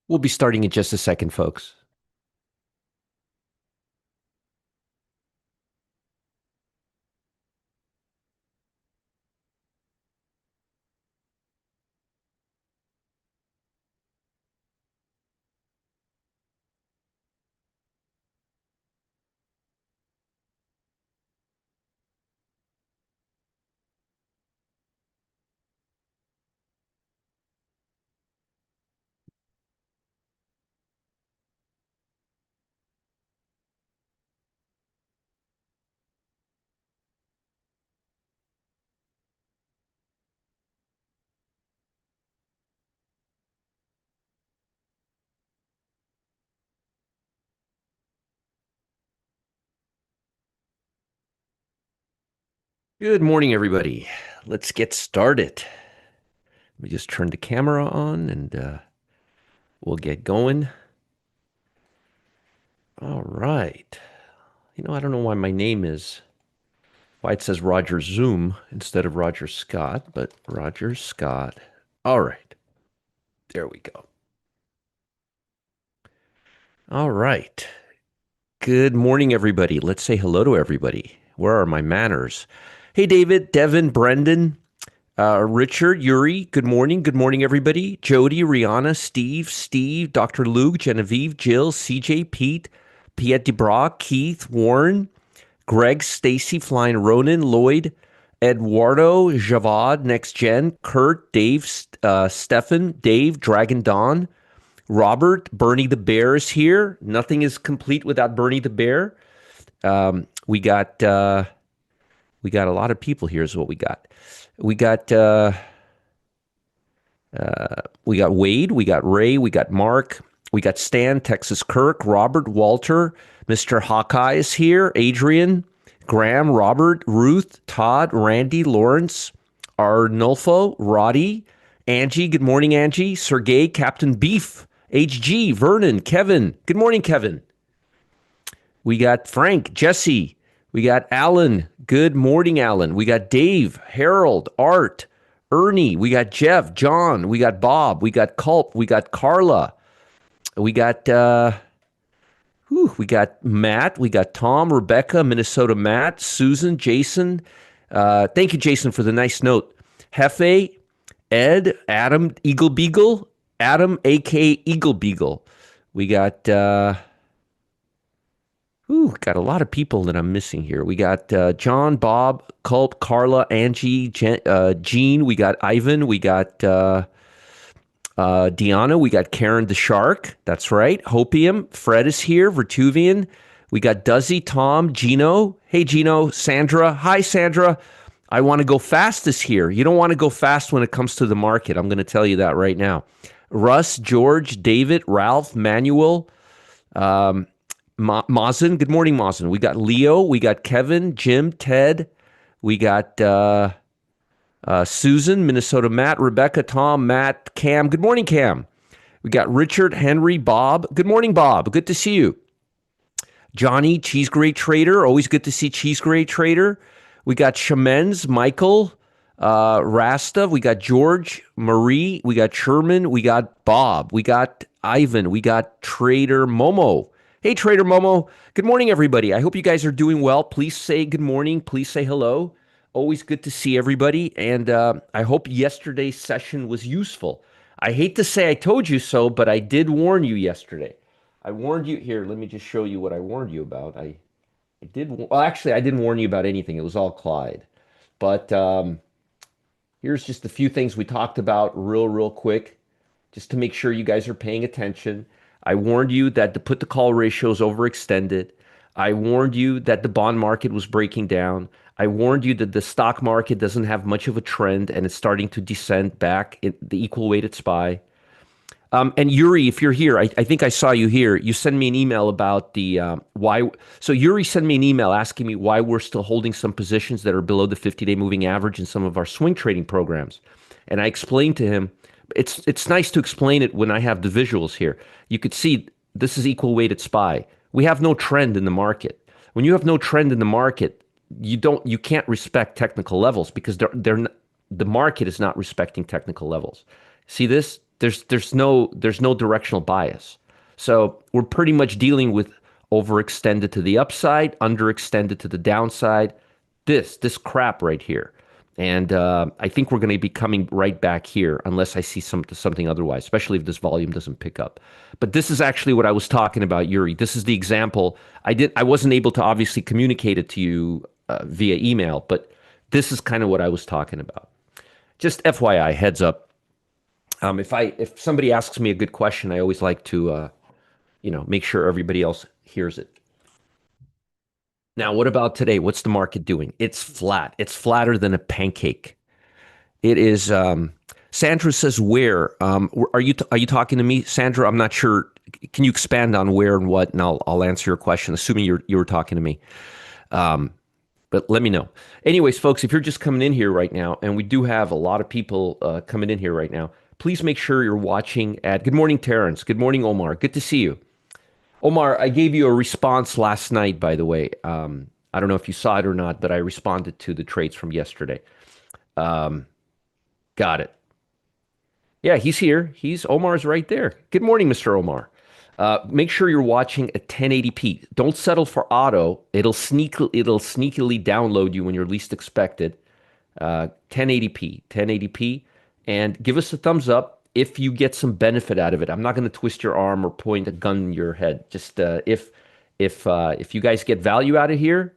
We'll be starting in just a second, folks. Good morning, everybody. Let's get started. Let me just turn the camera on and we'll get going. All right. I don't know why it says Roger Zoom instead of Roger Scott, but Roger Scott. All right. There we go. All right. Good morning, everybody. Let's say hello to everybody. Where are my manners? Hey, David, Devin, Brendan, Richard, Yuri, good morning. Good morning, everybody. Jody, Rihanna, Steve, Dr. Luke, Genevieve, Jill, CJ, Pete, Piet DeBra, Keith, Warren, Greg, Stacy, Flying Ronan, Lloyd, Eduardo, Javad, Next Gen, Kurt, Dave, Stefan, Dave, Dragon Dawn, Robert, Bernie the Bear is here. Nothing is complete without Bernie the Bear. We got a lot of people here is what we got. We got we got Wade, we got Ray, we got Mark, we got Stan, Texas Kirk, Robert, Walter, Mr. Hawkeye is here, Adrian, Graham, Robert, Ruth, Todd, Randy, Lawrence, Arnulfo, Roddy, Angie, good morning, Angie, Sergey, Captain Beef, HG, Vernon, Kevin, good morning, Kevin. We got Frank, Jesse, we got Alan, good morning, Alan. We got Dave, Harold, Art, Ernie, we got Jeff, John, we got Bob, we got Culp, we got Carla, we got we got Matt, we got Tom, Rebecca, Minnesota Matt, Susan, Jason. Thank you, Jason, for the nice note. Hefe, Ed, Adam, Eagle Beagle, Adam, aka Eagle Beagle. We got got a lot of people that I'm missing here. We got John, Bob, Culp, Carla, Angie, Jean. We got Ivan. We got Deanna. We got Karen the Shark. That's right. Hopium. Fred is here. Vertuvian. We got Duzzy, Tom, Gino. Hey, Gino. Sandra. Hi, Sandra. I want to go fast this year. You don't want to go fast when it comes to the market. I'm going to tell you that right now. Russ, George, David, Ralph, Manuel, Mazen. Good morning, Mazen. We got Leo. We got Kevin, Jim, Ted. We got Susan, Minnesota Matt, Rebecca, Tom, Matt, Cam. Good morning, Cam. We got Richard, Henry, Bob. Good morning, Bob. Good to see you. Johnny, Cheese Grade Trader. Always good to see Cheese Grade Trader. We got Shamens, Michael, Rasta. We got George, Marie. We got Sherman. We got Bob. We got Ivan. We got Trader Momo. Hey, Trader Momo. Good morning, everybody. I hope you guys are doing well. Please say good morning. Please say hello. Always good to see everybody. And I hope yesterday's session was useful. I hate to say I told you so, but I did warn you yesterday. I warned you. Here, let me just show you what I warned you about. I did. Well, actually, I didn't warn you about anything. It was all Clyde. But here's just a few things we talked about real quick, just to make sure you guys are paying attention. I warned you that the put to call ratio is overextended. I warned you that the bond market was breaking down. I warned you that the stock market doesn't have much of a trend and it's starting to descend back in the equal weighted SPY. And Yuri, if you're here, I think I saw you here. You sent me an email about the why. So Yuri sent me an email asking me why we're still holding some positions that are below the 50-day moving average in some of our swing trading programs. And I explained to him, it's nice to explain it when I have the visuals here. You could see this is equal weighted SPY. We have no trend in the market. When you have no trend in the market, you can't respect technical levels because the market is not respecting technical levels. See this? there's no directional bias. So we're pretty much dealing with overextended to the upside, underextended to the downside. This crap right here. And I think we're going to be coming right back here unless I see something otherwise, especially if this volume doesn't pick up. But this is actually what I was talking about, Yuri. This is the example. I wasn't able to obviously communicate it to you via email, but this is kind of what I was talking about. Just FYI, heads up. If somebody asks me a good question, I always like to make sure everybody else hears it. Now, what about today? What's the market doing? It's flat. It's flatter than a pancake. It is. Sandra says where. Are you talking to me, Sandra? I'm not sure. Can you expand on where and what, and I'll answer your question, assuming you were talking to me. But let me know. Anyways, folks, if you're just coming in here right now, and we do have a lot of people coming in here right now, please make sure you're watching at. Good morning, Terrence. Good morning, Omar. Good to see you. Omar, I gave you a response last night, by the way. I don't know if you saw it or not, but I responded to the trades from yesterday. Got it. Yeah, he's here. Omar's right there. Good morning, Mr. Omar. Make sure you're watching at 1080p. Don't settle for auto. It'll sneakily download you when you're least expected. 1080p, and give us a thumbs up if you get some benefit out of it. I'm not going to twist your arm or point a gun in your head. Just if you guys get value out of here,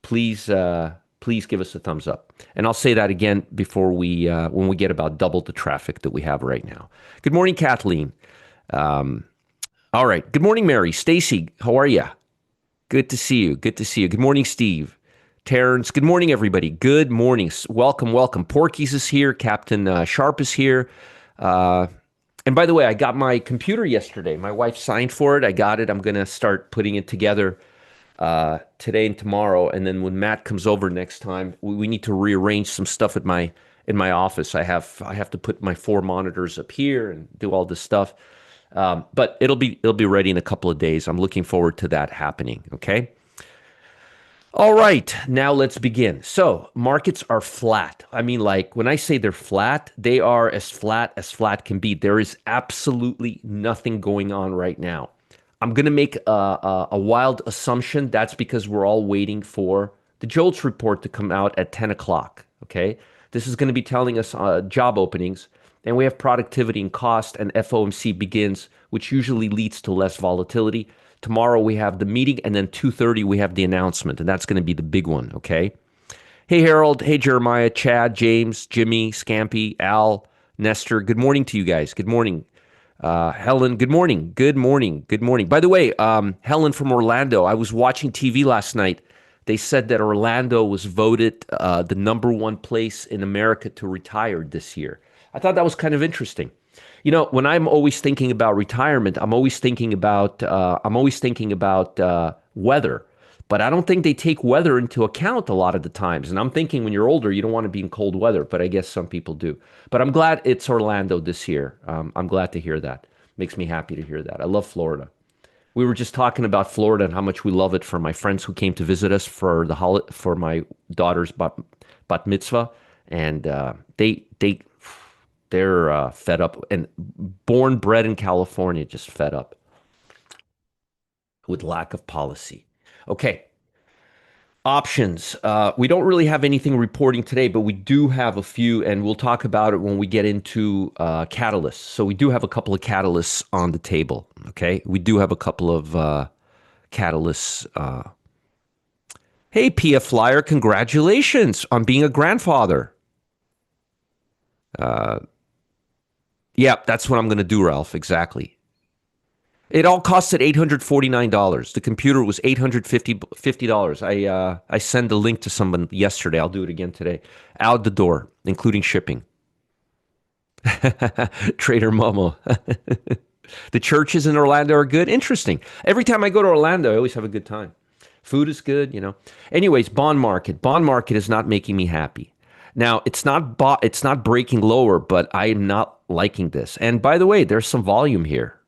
please give us a thumbs up. And I'll say that again before when we get about double the traffic that we have right now. Good morning, Kathleen. All right. Good morning, Mary. Stacy, how are you? Good to see you. Good to see you. Good morning, Steve. Terrence. Good morning, everybody. Good morning. Welcome, welcome. Porky's is here. Captain Sharp is here. And by the way, I got my computer yesterday. My wife signed for it. I got it. I'm going to start putting it together today and tomorrow. And then when Matt comes over next time, we need to rearrange some stuff in my office. I have to put my 4 monitors up here and do all this stuff. But it'll be ready in a couple of days. I'm looking forward to that happening. Okay. All right, now let's begin. So markets are flat. I mean, like when I say they're flat, they are as flat can be. There is absolutely nothing going on right now. I'm going to make a wild assumption. That's because we're all waiting for the JOLTS report to come out at 10 o'clock. Okay, this is going to be telling us job openings, and we have productivity and cost, and FOMC begins, which usually leads to less volatility. Tomorrow we have the meeting, and then 2:30 we have the announcement, and that's going to be the big one, okay? Hey, Harold. Hey, Jeremiah, Chad, James, Jimmy, Scampy, Al, Nestor. Good morning to you guys. Good morning. Helen, good morning. Good morning. Good morning. By the way, Helen from Orlando, I was watching TV last night. They said that Orlando was voted the #1 place in America to retire this year. I thought that was kind of interesting. You know, when I'm always thinking about retirement, I'm always thinking about weather, but I don't think they take weather into account a lot of the times. And I'm thinking when you're older, you don't want to be in cold weather, but I guess some people do. But I'm glad it's Orlando this year. I'm glad to hear that. Makes me happy to hear that. I love Florida. We were just talking about Florida and how much we love it for my friends who came to visit us for my daughter's bat mitzvah, and they're fed up, and bred in California, just fed up with lack of policy. Okay. Options. We don't really have anything reporting today, but we do have a few, and we'll talk about it when we get into catalysts. So we do have a couple of catalysts on the table. Okay. We do have a couple of catalysts. Hey, PF Flyer, congratulations on being a grandfather. Yeah, that's what I'm going to do, Ralph. Exactly. It all costed $849. The computer was $850. I sent a link to someone yesterday. I'll do it again today. Out the door, including shipping. Trader Momo. The churches in Orlando are good. Interesting. Every time I go to Orlando, I always have a good time. Food is good, you know. Anyways, bond market. Bond market is not making me happy. Now, it's not breaking lower, but I am not liking this. And by the way, there's some volume here.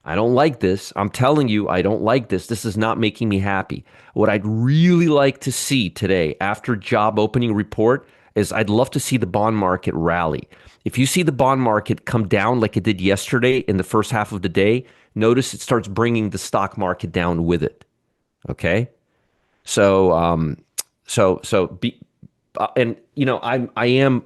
I don't like this. I'm telling you, I don't like this. This is not making me happy. What I'd really like to see today after job opening report is I'd love to see the bond market rally. If you see the bond market come down like it did yesterday in the first half of the day, notice it starts bringing the stock market down with it. Okay, so be and I am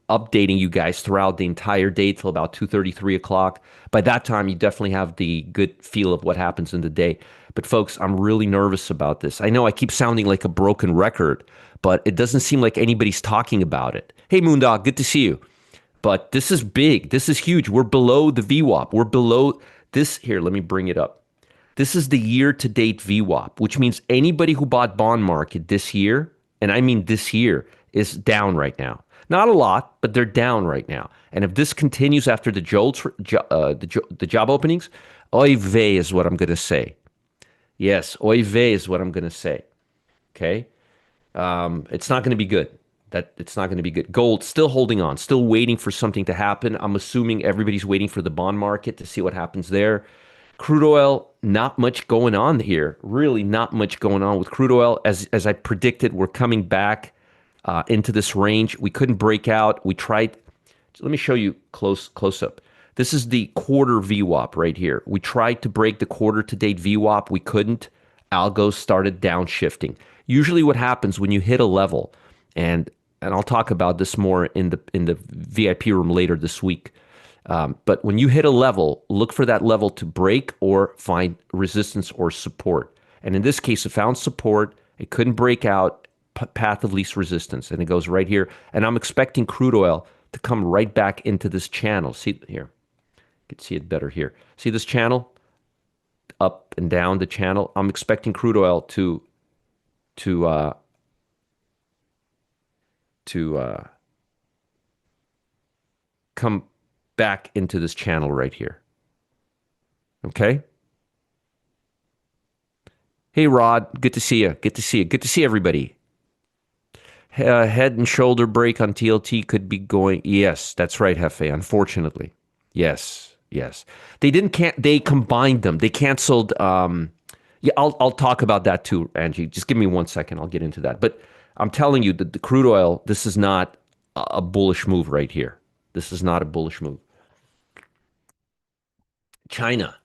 updating you guys throughout the entire day till about 2:30, 3 o'clock. By that time, you definitely have the good feel of what happens in the day. But folks, I'm really nervous about this. I know I keep sounding like a broken record, but it doesn't seem like anybody's talking about it. Hey, Moondog, good to see you. But this is big. This is huge. We're below the VWAP. We're below this. Here, let me bring it up. This is the year to date VWAP, which means anybody who bought bond market this year, and I mean this year, is down right now. Not a lot, but they're down right now. And if this continues after the the job openings, oy vey is what I'm going to say. Yes, oy vey is what I'm going to say. Okay, it's not going to be good. That it's not going to be good. Gold still holding on, still waiting for something to happen. I'm assuming everybody's waiting for the bond market to see what happens there. Crude oil, not much going on here. Really, not much going on with crude oil. As I predicted, we're coming back into this range. We couldn't break out. We tried. Let me show you close up. This is the quarter VWAP right here. We tried to break the quarter to date VWAP. We couldn't. Algos started downshifting. Usually, what happens when you hit a level, and I'll talk about this more in the VIP room later this week. But when you hit a level, look for that level to break or find resistance or support. And in this case, it found support. It couldn't break out, path of least resistance. And it goes right here. And I'm expecting crude oil to come right back into this channel. See here. You can see it better here. See this channel? Up and down the channel. I'm expecting crude oil to come back into this channel right here. Okay? Hey, Rod. Good to see you. Good to see you. Good to see everybody. Head and shoulder break on TLT could be going. Yes, that's right, Hefe. Unfortunately. Yes, yes. They combined them. They canceled. Yeah, I'll talk about that too, Angie. Just give me 1 second. I'll get into that. But I'm telling you that the crude oil, this is not a bullish move right here. This is not a bullish move. China.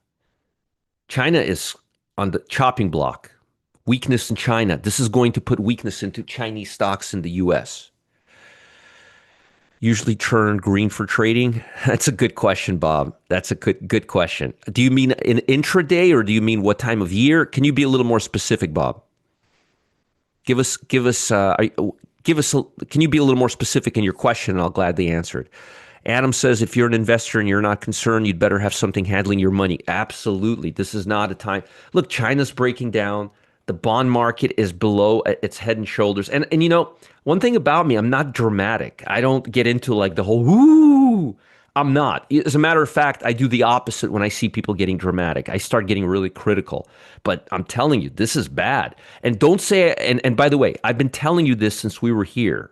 China is on the chopping block. Weakness in China. This is going to put weakness into Chinese stocks in the US. Usually turn green for trading? That's a good question, Bob. That's a good question. Do you mean in intraday or do you mean what time of year? Can you be a little more specific, Bob? Give us. Can you be a little more specific in your question? And I'll gladly answer it. Adam says, if you're an investor and you're not concerned, you'd better have something handling your money. Absolutely. This is not a time. Look, China's breaking down. The bond market is below its head and shoulders. And one thing about me, I'm not dramatic. I don't get into like the whole, ooh, I'm not. As a matter of fact, I do the opposite when I see people getting dramatic. I start getting really critical. But I'm telling you, this is bad. And don't say, and by the way, I've been telling you this since we were here.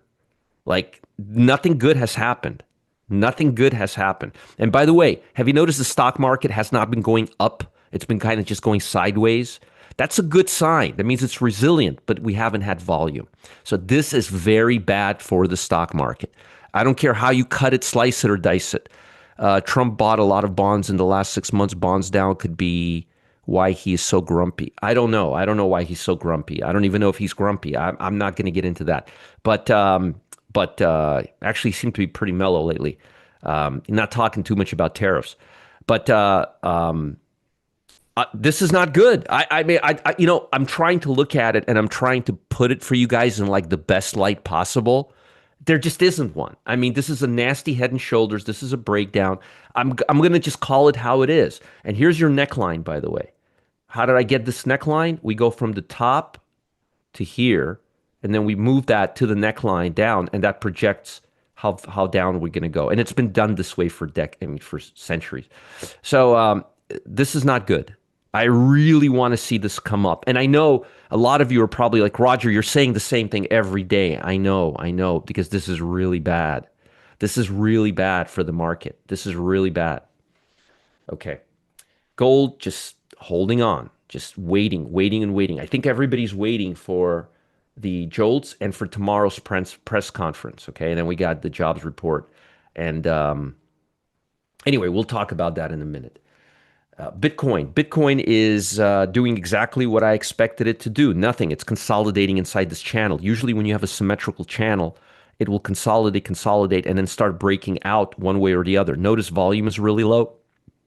Like, nothing good has happened. Nothing good has happened. And by the way, have you noticed the stock market has not been going up? It's been kind of just going sideways. That's a good sign. That means it's resilient, but we haven't had volume. So this is very bad for the stock market. I don't care how you cut it, slice it, or dice it. Trump bought a lot of bonds in the last 6 months. Bonds down could be why he is so grumpy. I don't know. I don't know why he's so grumpy. I don't even know if he's grumpy. I'm not going to get into that. But actually seemed to be pretty mellow lately. Not talking too much about tariffs. But this is not good. I mean, I'm trying to look at it and I'm trying to put it for you guys in like the best light possible. There just isn't one. I mean, this is a nasty head and shoulders. This is a breakdown. I'm going to just call it how it is. And here's your neckline, by the way. How did I get this neckline? We go from the top to here, and then we move that to the neckline down, and that projects how down we're going to go. And it's been done this way for for centuries. So this is not good. I really want to see this come up. And I know a lot of you are probably like, Roger, you're saying the same thing every day. I know, because this is really bad. This is really bad for the market. This is really bad. Okay. Gold just holding on, just waiting and waiting. I think everybody's waiting for the jolts and for tomorrow's press conference. Okay. And then we got the jobs report. And anyway, we'll talk about that in a minute. Bitcoin is doing exactly what I expected it to do. Nothing. It's consolidating inside this channel. Usually, when you have a symmetrical channel, it will consolidate, and then start breaking out one way or the other. Notice volume is really low,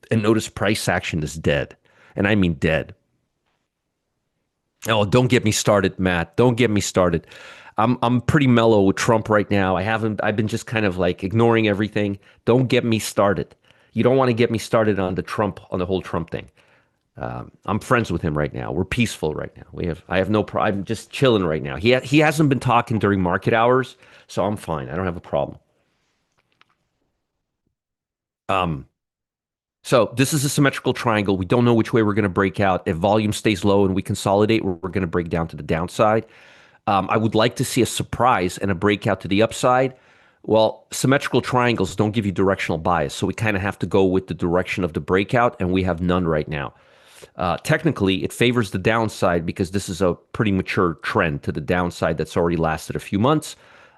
and notice price action is dead. And I mean dead. Oh, don't get me started, Matt. Don't get me started. I'm pretty mellow with Trump right now. I've been just kind of like ignoring everything. Don't get me started. You don't want to get me started on the whole Trump thing. I'm friends with him right now. We're peaceful right now. I have no problem. I'm just chilling right now. He hasn't been talking during market hours, so I'm fine. I don't have a problem. Um, so this is a symmetrical triangle. We don't know which way we're going to break out. If volume stays low and we consolidate, we're going to break down to the downside. I would like to see a surprise and a breakout to the upside. Well, symmetrical triangles don't give you directional bias, so we kind of have to go with the direction of the breakout, and we have none right now. Technically, it favors the downside because this is a pretty mature trend to the downside that's already lasted a few months.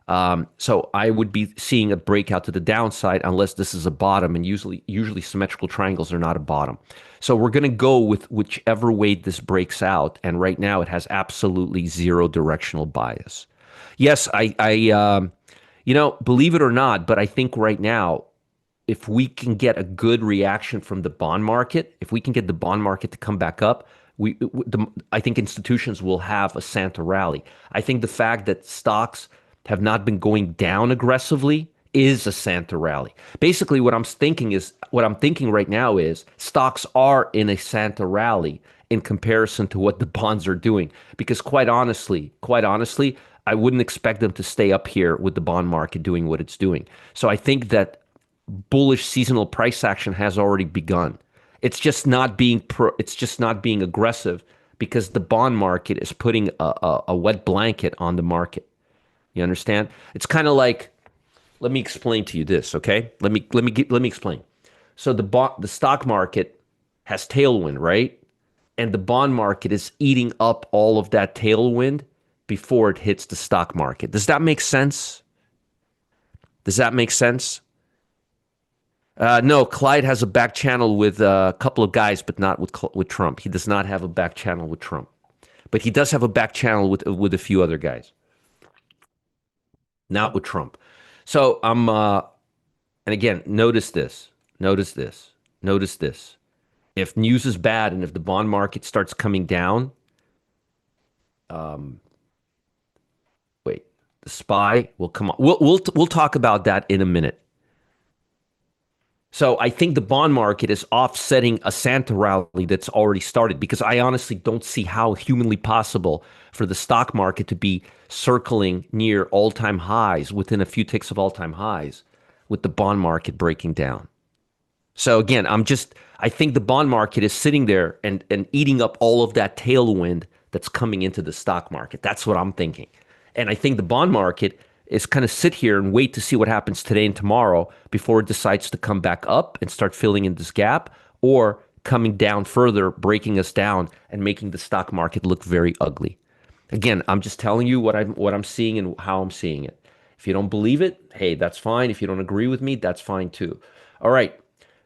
So I would be seeing a breakout to the downside unless this is a bottom, and usually symmetrical triangles are not a bottom. So we're going to go with whichever way this breaks out, and right now it has absolutely zero directional bias. Yes, believe it or not, but I think right now if we can get a good reaction from the bond market, if we can get the bond market to come back up, I think institutions will have a Santa rally. I think the fact that stocks have not been going down aggressively is a Santa rally. Basically, what I'm thinking right now is stocks are in a Santa rally in comparison to what the bonds are doing. Because quite honestly, I wouldn't expect them to stay up here with the bond market doing what it's doing. So I think that bullish seasonal price action has already begun. It's just not being aggressive because the bond market is putting a wet blanket on the market. You understand? It's kind of like, let me explain to you this, okay? Let me explain. So the stock market has tailwind, right? And the bond market is eating up all of that tailwind before it hits the stock market. Does that make sense? Does that make sense? No, Clyde has a back channel with a couple of guys, but not with Trump. He does not have a back channel with Trump, but he does have a back channel with a few other guys, not with Trump. So and again, notice this, notice this. If news is bad and if the bond market starts coming down, um, wait, the SPY will come on. We'll talk about that in a minute. So I think the bond market is offsetting a Santa rally that's already started because I honestly don't see how humanly possible for the stock market to be circling near all-time highs within a few ticks of all-time highs with the bond market breaking down. So again, I think the bond market is sitting there and eating up all of that tailwind that's coming into the stock market. That's what I'm thinking. And I think the bond market is kind of sit here and wait to see what happens today and tomorrow before it decides to come back up and start filling in this gap or coming down further, breaking us down and making the stock market look very ugly. Again, I'm just telling you what I'm seeing and how I'm seeing it. If you don't believe it, hey, that's fine. If you don't agree with me, that's fine too. All right.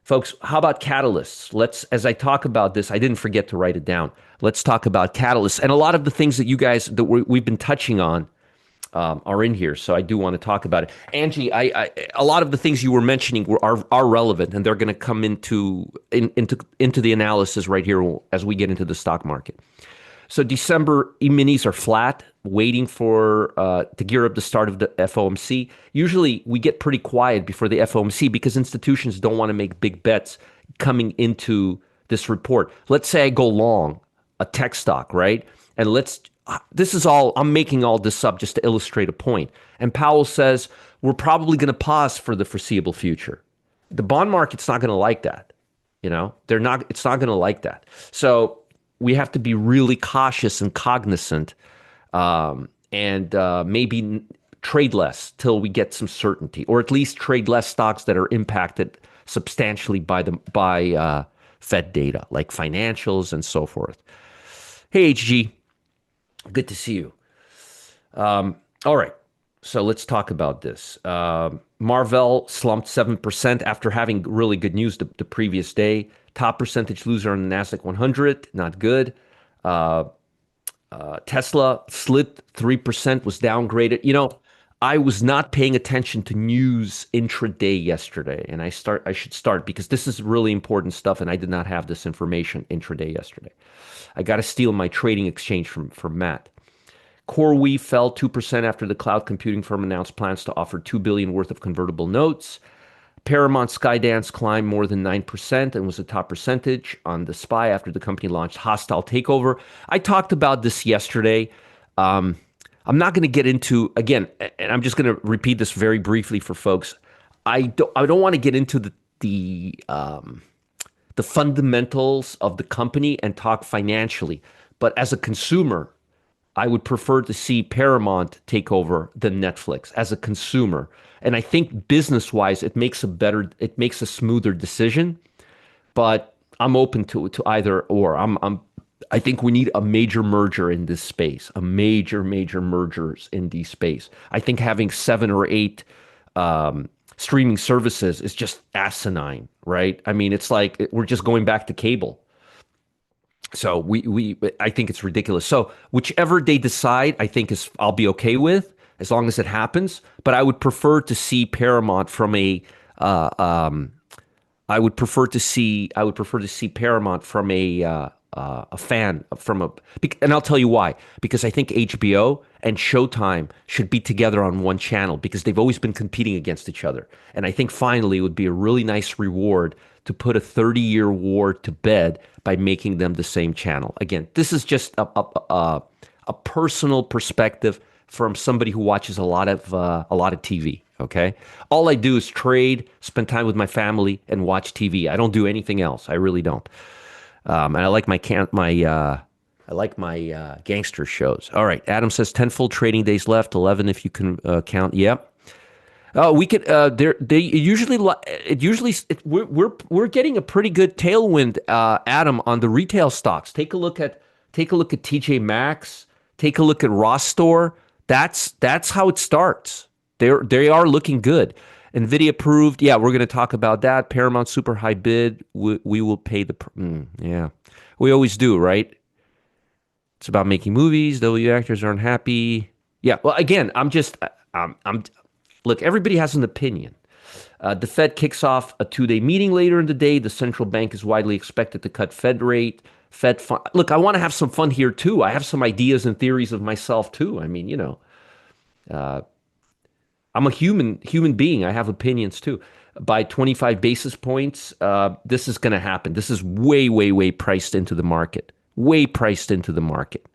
Folks, how about catalysts? As I talk about this, I didn't forget to write it down. Let's talk about catalysts. And a lot of the things that you guys, that we've been touching on are in here. So I do want to talk about it. Angie, a lot of the things you were mentioning are relevant and they're going to come into the analysis right here as we get into the stock market. So December E-minis are flat, waiting for to gear up the start of the FOMC. Usually we get pretty quiet before the FOMC because institutions don't want to make big bets coming into this report. Let's say I go long a tech stock, right? And I'm making all this up just to illustrate a point. And Powell says we're probably going to pause for the foreseeable future. The bond market's not going to like that. It's not going to like that. So we have to be really cautious and cognizant and maybe trade less till we get some certainty, or at least trade less stocks that are impacted substantially by Fed data, like financials and so forth. Hey, HG, good to see you. All right. So let's talk about this. Marvell slumped 7% after having really good news the previous day. Top percentage loser on the NASDAQ 100, not good. Uh, Tesla slid 3%, was downgraded. I was not paying attention to news intraday yesterday, and I should start because this is really important stuff, and I did not have this information intraday yesterday. I got to steal my trading exchange from Matt. CoreWeave fell 2% after the cloud computing firm announced plans to offer $2 billion worth of convertible notes. Paramount Skydance climbed more than 9% and was a top percentage on the SPY after the company launched Hostile Takeover. I talked about this yesterday. I'm not going to get into, again, and I'm just going to repeat this very briefly for folks. I don't want to get into the fundamentals of the company and talk financially. But as a consumer, I would prefer to see Paramount take over than Netflix as a consumer. And I think business wise, it makes a smoother decision. But I'm open to either or. I think we need a major merger in this space, a major mergers in this space. I think having seven or eight streaming services is just asinine, right? I mean, it's like we're just going back to cable. So I think it's ridiculous. So whichever they decide, I think I'll be okay with as long as it happens. But I would prefer to see Paramount from a uh, um, I would prefer to see Paramount from a fan and I'll tell you why. Because I think HBO and Showtime should be together on one channel because they've always been competing against each other. And I think finally it would be a really nice reward to put a 30-year war to bed by making them the same channel. Again, this is just a personal perspective from somebody who watches a lot of TV. Okay, all I do is trade, spend time with my family, and watch TV. I don't do anything else. I really don't. And I like my gangster shows. All right, Adam says 10 full trading days left, 11 if you can count. Yep. We could. They usually. We're getting a pretty good tailwind, Adam, on the retail stocks. Take a look at TJ Maxx. Take a look at Ross Store. That's how it starts. They are looking good. Nvidia proved. Yeah, we're going to talk about that. Paramount super high bid. We will pay yeah, we always do, right? It's about making movies. W actors aren't happy. Yeah. Well, again, I'm look, everybody has an opinion. The Fed kicks off a two-day meeting later in the day. The central bank is widely expected to cut Fed rate. Fed fund. Look, I want to have some fun here too. I have some ideas and theories of myself too. I mean, I'm a human being. I have opinions too. By 25 basis points, this is going to happen. This is way priced into the market. Way priced into the market.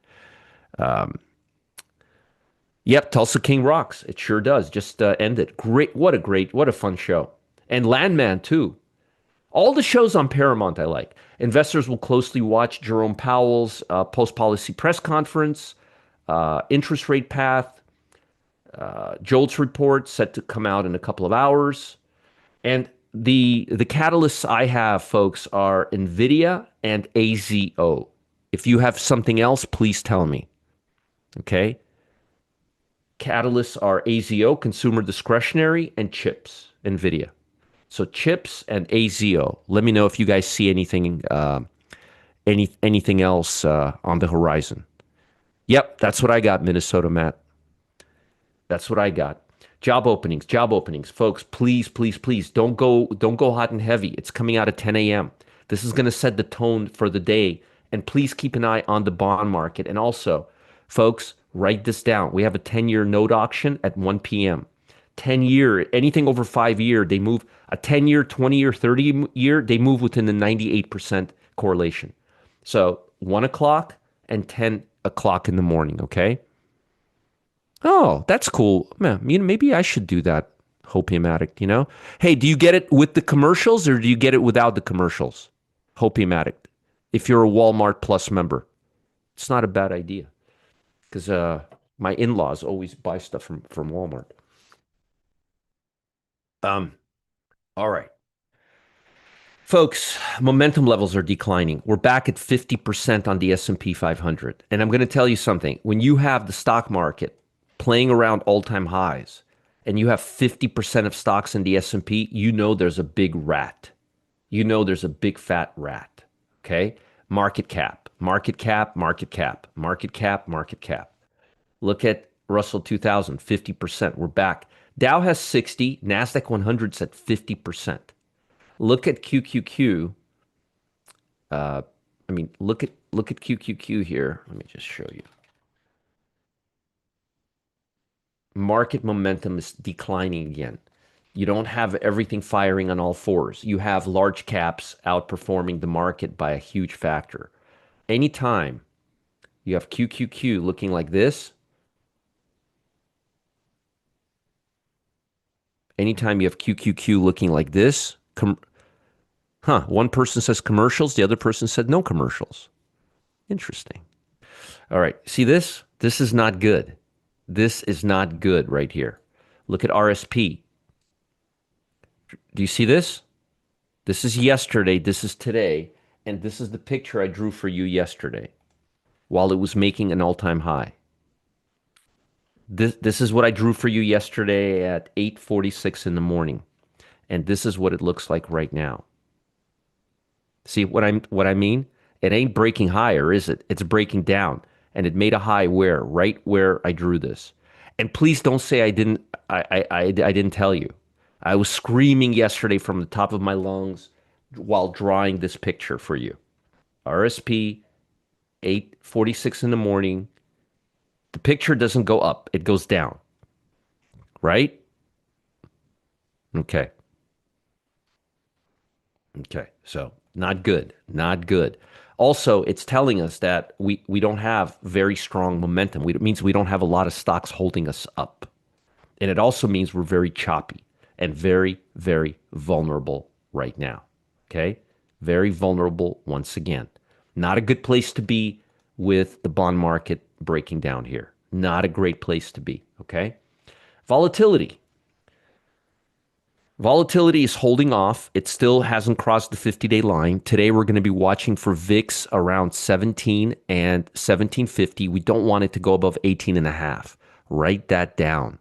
Yep, Tulsa King rocks. It sure does. Just ended. What a fun show. And Landman too. All the shows on Paramount I like. Investors will closely watch Jerome Powell's post-policy press conference, interest rate path, Jolt's report set to come out in a couple of hours. And the catalysts I have, folks, are NVIDIA and AZO. If you have something else, please tell me. Okay? Catalysts are AZO, consumer discretionary, and chips, NVIDIA. So chips and AZO. Let me know if you guys see anything anything else on the horizon. Yep, that's what I got, Minnesota Matt. That's what I got. Job openings, folks. Please, don't go hot and heavy. It's coming out at 10 a.m. This is going to set the tone for the day. And please keep an eye on the bond market. And also, folks, write this down. We have a 10-year note auction at 1 p.m. 10-year, anything over 5 year, they move. A 10-year, 20-year, 30-year, they move within the 98% correlation. So 1 o'clock and 10 o'clock in the morning. Okay. Oh, that's cool. Man, maybe I should do that. Hopium Addict, Hey, do you get it with the commercials or do you get it without the commercials? Hopium Addict. If you're a Walmart Plus member, it's not a bad idea because my in-laws always buy stuff from Walmart. All right. Folks, momentum levels are declining. We're back at 50% on the S&P 500. And I'm going to tell you something. When you have the stock market playing around all-time highs, and you have 50% of stocks in the S&P, you know there's a big rat. You know there's a big fat rat. Okay? Market cap, market cap, market cap, market cap, market cap. Look at Russell 2000, 50%. We're back. Dow has 60, NASDAQ 100's at 50%. Look at QQQ. Look at QQQ here. Let me just show you. Market momentum is declining again. You don't have everything firing on all fours. You have large caps outperforming the market by a huge factor. Anytime you have QQQ looking like this, anytime you have QQQ looking like this, one person says commercials, the other person said no commercials. Interesting. All right, see this? This is not good. This is not good right here. Look at RSP. Do you see this? This is yesterday, this is today, and this is the picture I drew for you yesterday while it was making an all-time high. This is what I drew for you yesterday at 8:46 in the morning, and this is what it looks like right now. See what I mean? It ain't breaking higher, is it? It's breaking down, and it made a high where? Right where I drew this. And please don't say I didn't tell you. I was screaming yesterday from the top of my lungs while drawing this picture for you. RSP, 8:46 in the morning. The picture doesn't go up, it goes down. Right? Okay. Okay. So not good. Not good. Also, it's telling us that we don't have very strong momentum. It means we don't have a lot of stocks holding us up. And it also means we're very choppy and very, very vulnerable right now. Okay? Very vulnerable once again. Not a good place to be with the bond market breaking down here. Not a great place to be. Okay? Volatility. Volatility is holding off. It still hasn't crossed the 50-day line. Today, we're going to be watching for VIX around 17 and 1750. We don't want it to go above 18 and a half. Write that down.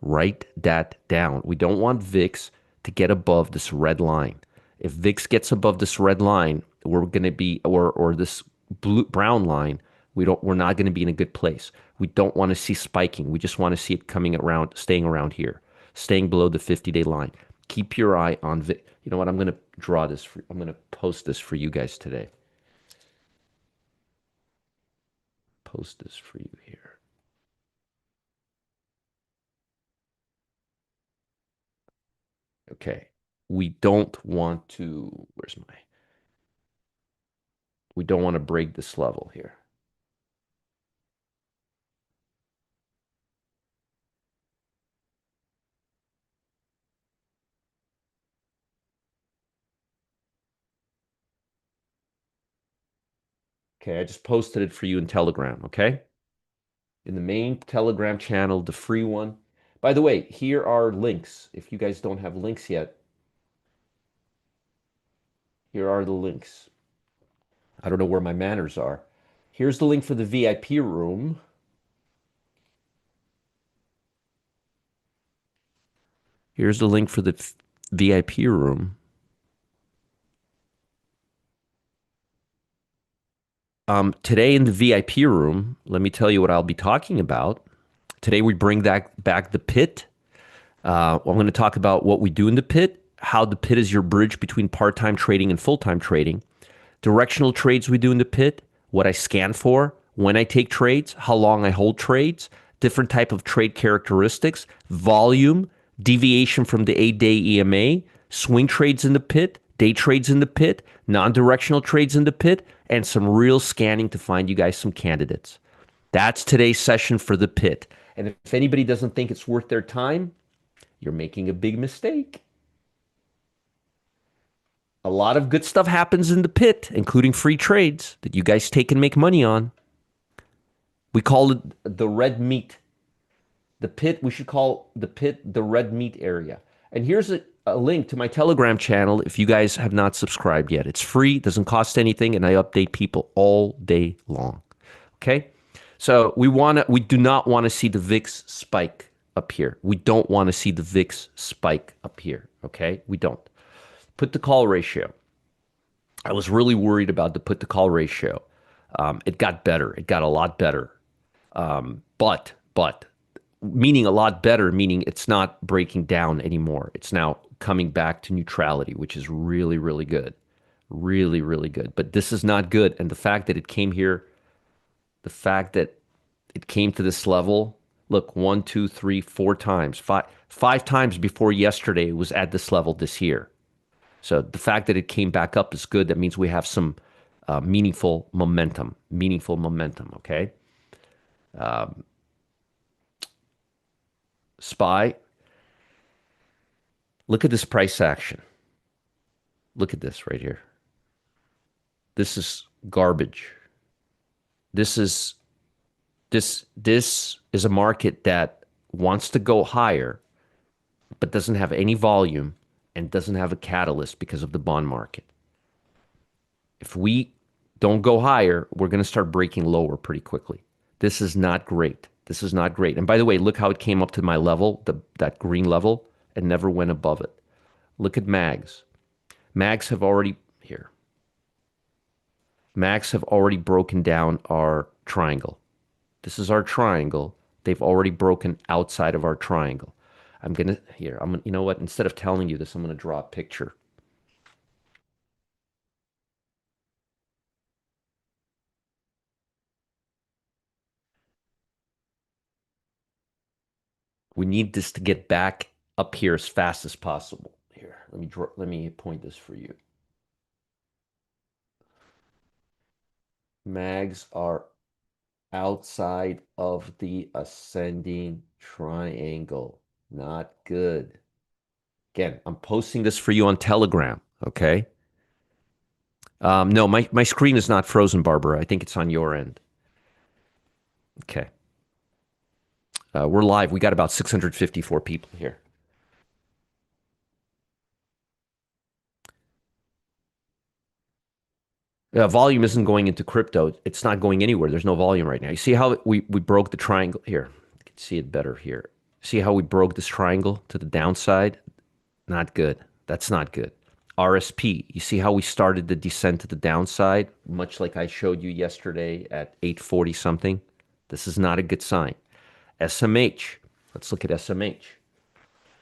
Write that down. We don't want VIX to get above this red line. If VIX gets above this red line, we're going to be, or this brown line, we're not going to be in a good place. We don't want to see spiking. We just want to see it coming around, staying around here, staying below the 50-day line. Keep your eye on VIX. You know what? I'm going to draw this. I'm going to post this for you guys today. Post this for you here. Okay. We don't want to, we don't want to break this level here. Okay, I just posted it for you in Telegram, okay? In the main Telegram channel, the free one. By the way, here are links. If you guys don't have links yet, here are the links. I don't know where my manners are. Here's the link for the VIP room. Here's the link for the VIP room. Today in the VIP room, let me tell you what I'll be talking about. Today we bring back the pit. I'm going to talk about what we do in the pit, how the pit is your bridge between part-time trading and full-time trading, directional trades we do in the pit, what I scan for, when I take trades, how long I hold trades, different type of trade characteristics, volume, deviation from the 8-day EMA, swing trades in the pit, day trades in the pit, non-directional trades in the pit, and some real scanning to find you guys some candidates. That's today's session for the pit. And if anybody doesn't think it's worth their time, you're making a big mistake. A lot of good stuff happens in the pit, including free trades that you guys take and make money on. We call it the red meat. The pit, we should call the pit the red meat area. And here's a link to my Telegram channel if you guys have not subscribed yet. It's free, doesn't cost anything, and I update people all day long. Okay? So we do not want to see the VIX spike up here. We don't want to see the VIX spike up here. Okay, we don't. Put to call ratio. I was really worried about the put to call ratio. It got better. It got a lot better. But meaning a lot better, meaning it's not breaking down anymore. It's now coming back to neutrality, which is really, really good. Really, really good. But this is not good. And the fact that it came here, the fact that it came to this level, look, one, two, three, four times, five times before yesterday it was at this level this year. So the fact that it came back up is good. That means we have some meaningful momentum. Meaningful momentum. Okay. SPY. Look at this price action. Look at this right here. This is garbage. This is this is a market that wants to go higher, but doesn't have any volume and doesn't have a catalyst because of the bond market. If we don't go higher, we're going to start breaking lower pretty quickly. This is not great. This is not great. And by the way, look how it came up to my level, that green level, and never went above it. Look at mags. Mags have already here. Mags have already broken down our triangle. This is our triangle. They've already broken outside of our triangle. You know what? Instead of telling you this, I'm gonna draw a picture. We need this to get back up here as fast as possible. Here, let me point this for you. Mags are outside of the ascending triangle. Not good. Again, I'm posting this for you on Telegram, okay? No, my screen is not frozen, Barbara. I think it's on your end. Okay. We're live. We got about 654 people here. Volume isn't going into crypto. It's not going anywhere. There's no volume right now. You see how we broke the triangle here? You can see it better here. See how we broke this triangle to the downside? Not good. That's not good. RSP, you see how we started the descent to the downside, much like I showed you yesterday at 840 something? This is not a good sign. SMH, let's look at SMH.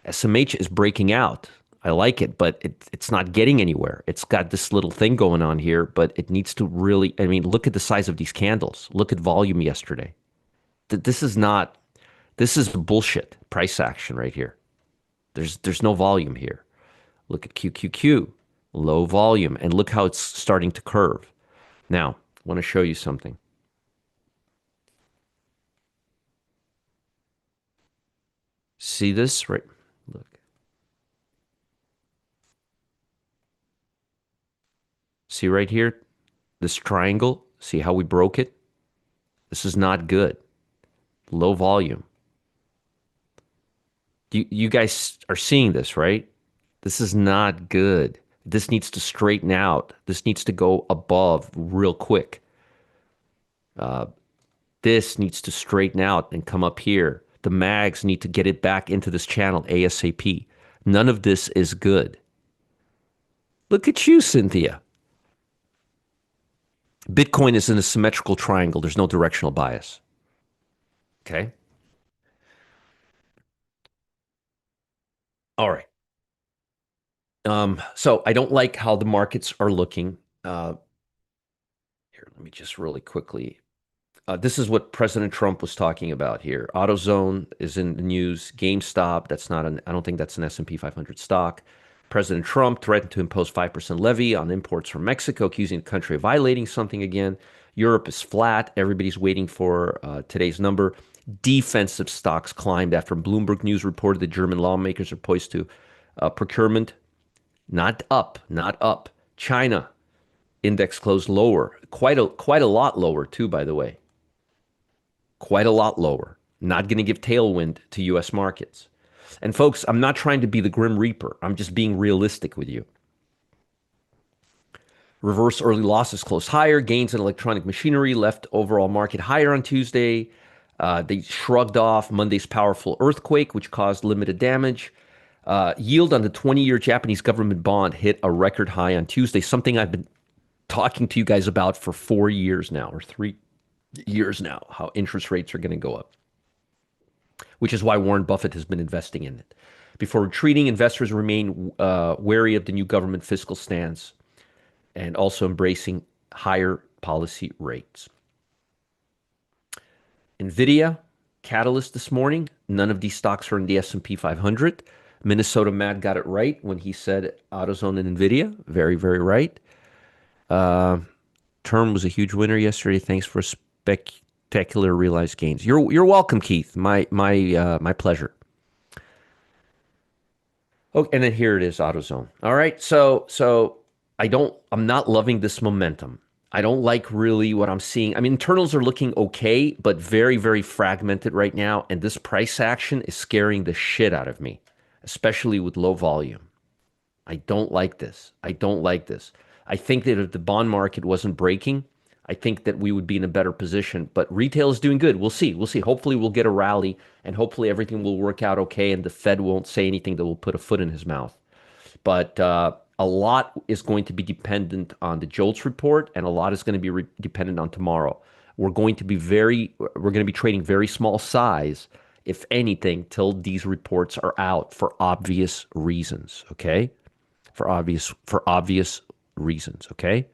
SMH is breaking out. I like it, but it's not getting anywhere. It's got this little thing going on here, but it needs to really, I mean, look at the size of these candles. Look at volume yesterday. This is not, this is bullshit price action right here. There's no volume here. Look at QQQ, low volume, and look how it's starting to curve. Now, I want to show you something. See this? Right? Look. See right here? This triangle? See how we broke it? This is not good. Low volume. You guys are seeing this, right? This is not good. This needs to straighten out. This needs to go above real quick. This needs to straighten out and come up here. The mags need to get it back into this channel ASAP. None of this is good. Look at you, Cynthia. Bitcoin is in a symmetrical triangle. There's no directional bias. Okay. All right. So I don't like how the markets are looking. Here, let me just really quickly. This is what President Trump was talking about here. AutoZone is in the news. GameStop, that's not an, I don't think that's an S&P 500 stock. President Trump threatened to impose 5% levy on imports from Mexico, accusing the country of violating something again. Europe is flat. Everybody's waiting for today's number. Defensive stocks climbed after Bloomberg News reported that German lawmakers are poised to procurement. Not up, not up. China index closed lower, quite a lot lower too, by the way. Quite a lot lower. Not going to give tailwind to U.S. markets. And folks, I'm not trying to be the Grim Reaper. I'm just being realistic with you. Reverse early losses closed higher. Gains in electronic machinery left overall market higher on Tuesday. They shrugged off Monday's powerful earthquake, which caused limited damage. Yield on the 20-year Japanese government bond hit a record high on Tuesday, something I've been talking to you guys about for 4 years now, or 3 years now, how interest rates are going to go up, which is why Warren Buffett has been investing in it. Before retreating, investors remain wary of the new government fiscal stance and also embracing higher policy rates. NVIDIA, Catalyst this morning. None of these stocks are in the S&P 500. Minnesota Matt got it right when he said AutoZone and NVIDIA. Very, very right. Term was a huge winner yesterday. Thanks for spectacular realized gains. You're welcome, Keith. My pleasure. Oh, and then here it is, AutoZone. All right. So I'm not loving this momentum. I don't like really what I'm seeing. I mean, internals are looking okay, but very, very fragmented right now. And this price action is scaring the shit out of me, especially with low volume. I don't like this. I don't like this. I think that if the bond market wasn't breaking, I think that we would be in a better position. But retail is doing good. We'll see. We'll see. Hopefully, we'll get a rally, and hopefully, everything will work out okay, and the Fed won't say anything that will put a foot in his mouth. But a lot is going to be dependent on the JOLTS report, and a lot is going to be dependent on tomorrow. We're going to be trading very small size, if anything, till these reports are out for obvious reasons. Okay, for obvious reasons. Okay.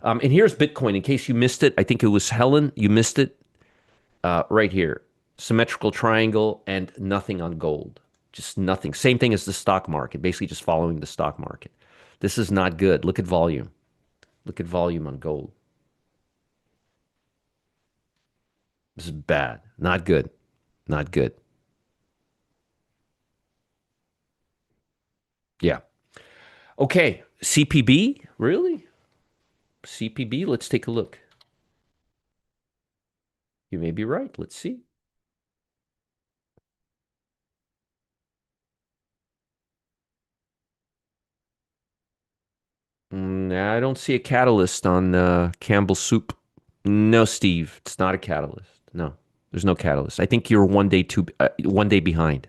And here's Bitcoin. In case you missed it, I think it was Helen. You missed it right here. Symmetrical triangle and nothing on gold. Just nothing. Same thing as the stock market, basically just following the stock market. This is not good. Look at volume. Look at volume on gold. This is bad. Not good. Not good. Yeah. Okay. CPB? Really? CPB? Let's take a look. You may be right. Let's see. I don't see a catalyst on Campbell Soup. No, Steve, it's not a catalyst. No, there's no catalyst. I think you're 1 day behind.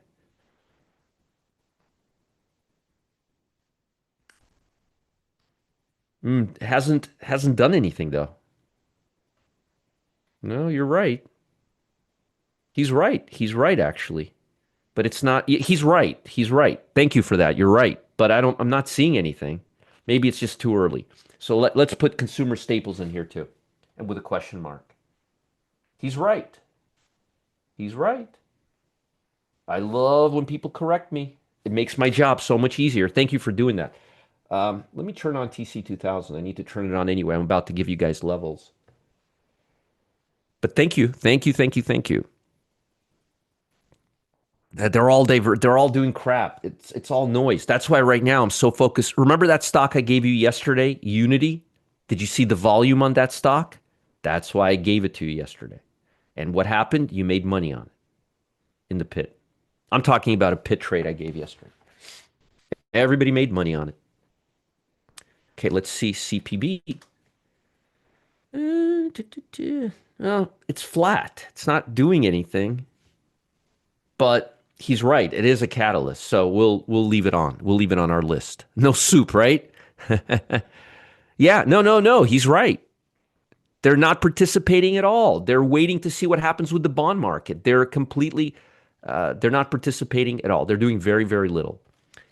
Hasn't done anything though. No, you're right. He's right. He's right actually. But it's not. He's right. He's right. Thank you for that. You're right. But I'm not seeing anything. Maybe it's just too early. So let's put consumer staples in here too, and with a question mark. He's right. He's right. I love when people correct me. It makes my job so much easier. Thank you for doing that. Let me turn on TC 2000. I need to turn it on anyway. I'm about to give you guys levels. But thank you. Thank you. Thank you. Thank you. They're all doing crap. It's all noise. That's why right now I'm so focused. Remember that stock I gave you yesterday, Unity? Did you see the volume on that stock? That's why I gave it to you yesterday. And what happened? You made money on it in the pit. I'm talking about a pit trade I gave yesterday. Everybody made money on it. Okay, let's see CPB. Well, it's flat. It's not doing anything. But he's right. It is a catalyst. So we'll leave it on. We'll leave it on our list. No soup, right? Yeah, no. He's right. They're not participating at all. They're waiting to see what happens with the bond market. They're not participating at all. They're doing very, very little.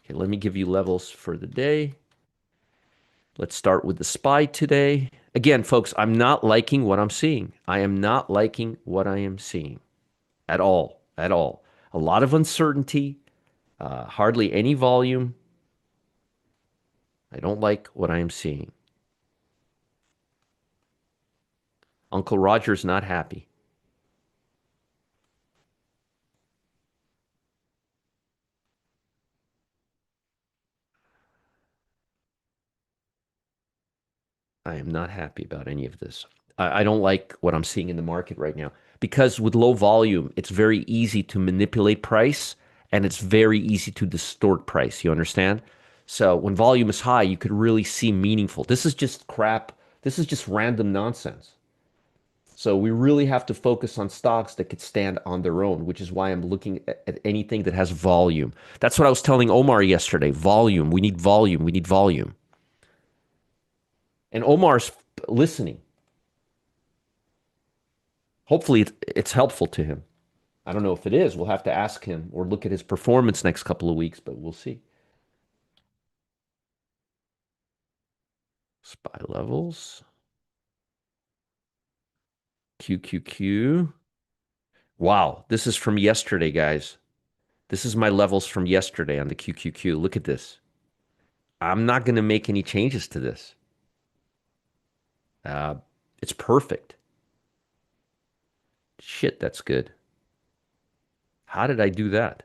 Okay, let me give you levels for the day. Let's start with the SPY today. Again, folks, I'm not liking what I'm seeing. I am not liking what I am seeing at all. At all. A lot of uncertainty, hardly any volume. I don't like what I am seeing. Uncle Roger's not happy. I am not happy about any of this. I don't like what I'm seeing in the market right now because with low volume, it's very easy to manipulate price and it's very easy to distort price. You understand? So when volume is high, you could really see meaningful. This is just crap. This is just random nonsense. So we really have to focus on stocks that could stand on their own, which is why I'm looking at anything that has volume. That's what I was telling Omar yesterday. Volume. We need volume. We need volume. And Omar's listening. Hopefully it's helpful to him. I don't know if it is. We'll have to ask him or look at his performance next couple of weeks, but we'll see. SPY levels. QQQ. Wow, this is from yesterday, guys. This is my levels from yesterday on the QQQ. Look at this. I'm not going to make any changes to this. Uh, it's perfect. Shit, that's good. How did I do that?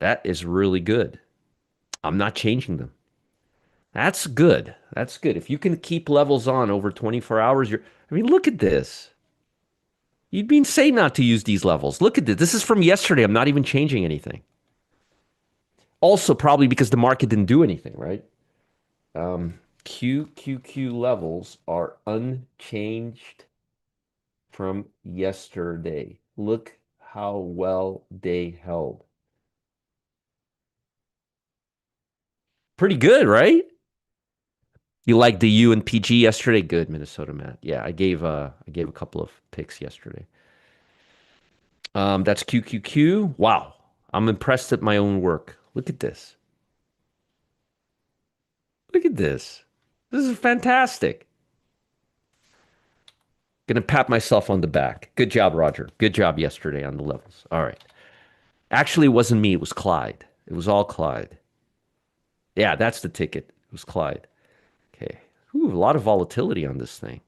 That is really good. I'm not changing them. That's good. That's good. If you can keep levels on over 24 hours, I mean, look at this. You'd be insane not to use these levels. Look at this. This is from yesterday. I'm not even changing anything. Also, probably because the market didn't do anything, right? QQQ levels are unchanged from yesterday. Look how well they held. Pretty good, right? You liked the U and PG yesterday? Good, Minnesota Matt. Yeah, I gave a couple of picks yesterday. That's QQQ. Wow. I'm impressed at my own work. Look at this. Look at this. This is fantastic. Gonna pat myself on the back. Good job, Roger. Good job yesterday on the levels. All right. Actually, it wasn't me. It was Clyde. It was all Clyde. Yeah, that's the ticket. It was Clyde. Okay. Ooh, a lot of volatility on this thing.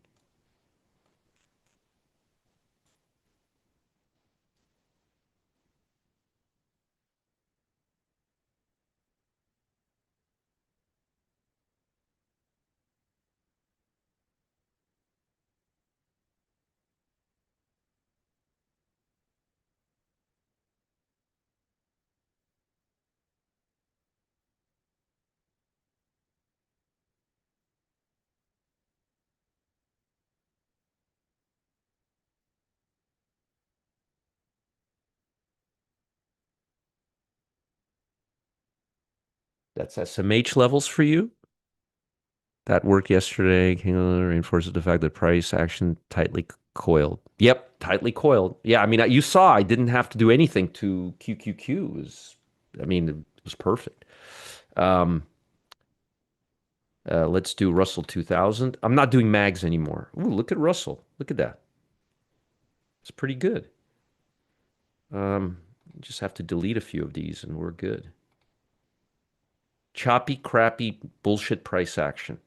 That's SMH levels for you. That worked yesterday. Reinforces the fact that price action tightly coiled. Yep, tightly coiled. Yeah, I mean, you saw I didn't have to do anything to QQQ. I mean, it was perfect. Um, let's do Russell 2000. I'm not doing mags anymore. Ooh, look at Russell. Look at that. It's pretty good. Um, just have to delete a few of these and we're good. Choppy, crappy, bullshit price action.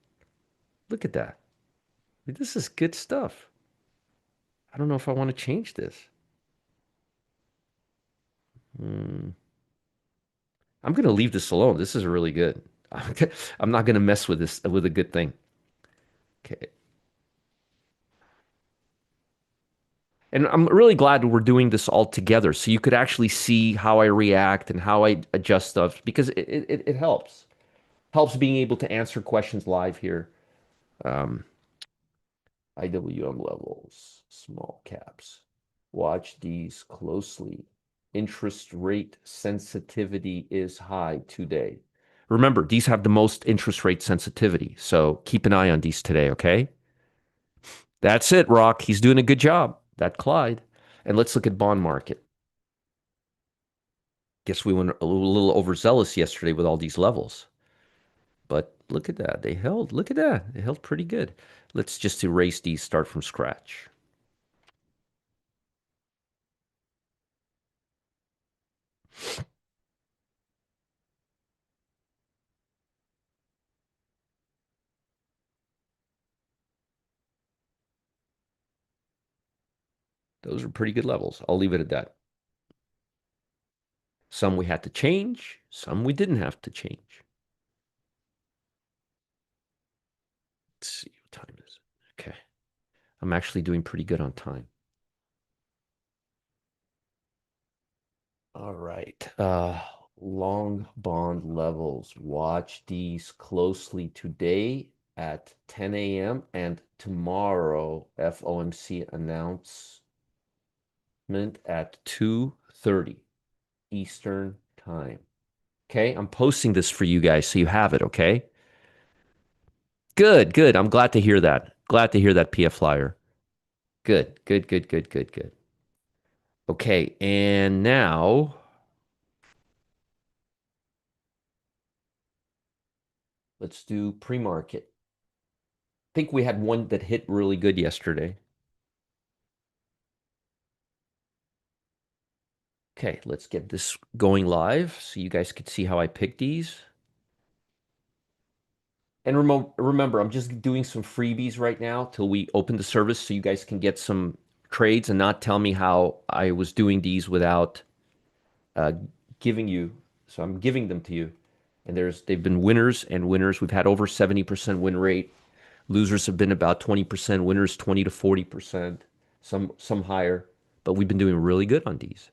Look at that. I mean, this is good stuff. I don't know if I want to change this. Hmm. I'm going to leave this alone. This is really good. I'm not going to mess with this with a good thing. Okay. And I'm really glad we're doing this all together so you could actually see how I react and how I adjust stuff because it helps. Helps being able to answer questions live here. Um, IWM levels, small caps. Watch these closely. Interest rate sensitivity is high today. Remember, these have the most interest rate sensitivity. So keep an eye on these today, okay? That's it, Rock. He's doing a good job. That Clyde. And let's look at bond market. Guess we went a little overzealous yesterday with all these levels. But look at that. They held. Look at that. They held pretty good. Let's just erase these, start from scratch. Those are pretty good levels. I'll leave it at that. Some we had to change, some we didn't have to change. Let's see what time is it. Okay. I'm actually doing pretty good on time. All right. Long bond levels. Watch these closely today at 10 a.m. and tomorrow FOMC announcement at 2:30 Eastern time. Okay, I'm posting this for you guys so you have it, okay? Good, good. I'm glad to hear that. Glad to hear that, PF Flyer. Good, good, good, good, good, good. Okay, and now let's do pre-market. I think we had one that hit really good yesterday. Okay, let's get this going live so you guys can see how I pick these. And remember, I'm just doing some freebies right now till we open the service so you guys can get some trades and not tell me how I was doing these without uh, giving you. So I'm giving them to you. And they've been winners and winners. We've had over 70% win rate. Losers have been about 20%, winners 20 to 40%, some higher, but we've been doing really good on these.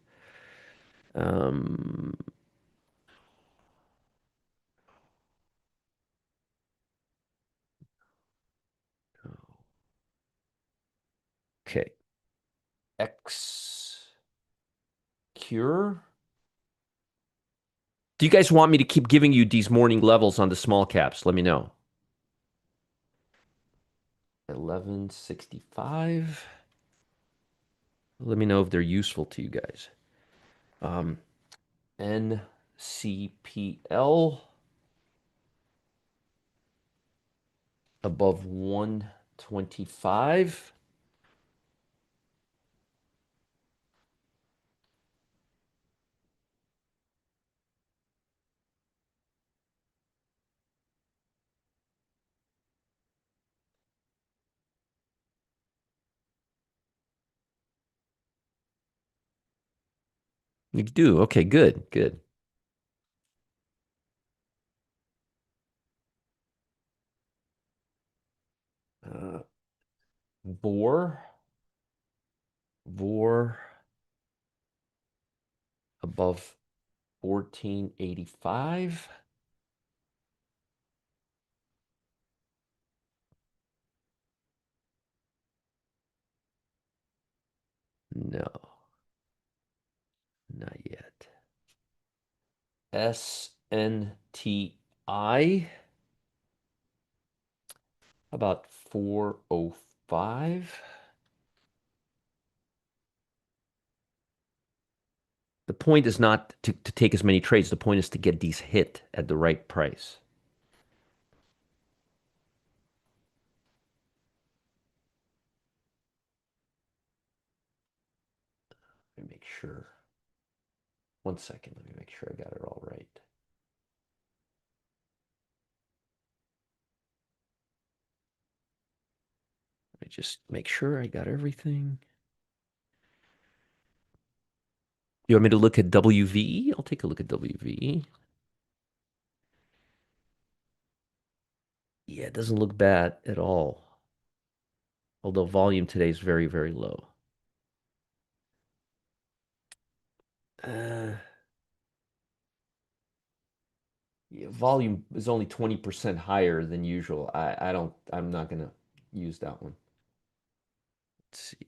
Um, okay. X Cure. Do you guys want me to keep giving you these morning levels on the small caps? Let me know. 1165. Let me know if they're useful to you guys. Um, NCPL above 125. You do. Okay, good, good. Uh, Vor above 1485. No, not yet. SNTI about 405. The point is not to take as many trades. The point is to get these hit at the right price. Let me make sure. 1 second. Let me make sure I got it all right. Let me just make sure I got everything. You want me to look at WVE? I'll take a look at WVE. Yeah, it doesn't look bad at all. Although volume today is very, very low. Uh, yeah, volume is only 20% higher than usual. I'm not gonna use that one. Let's see.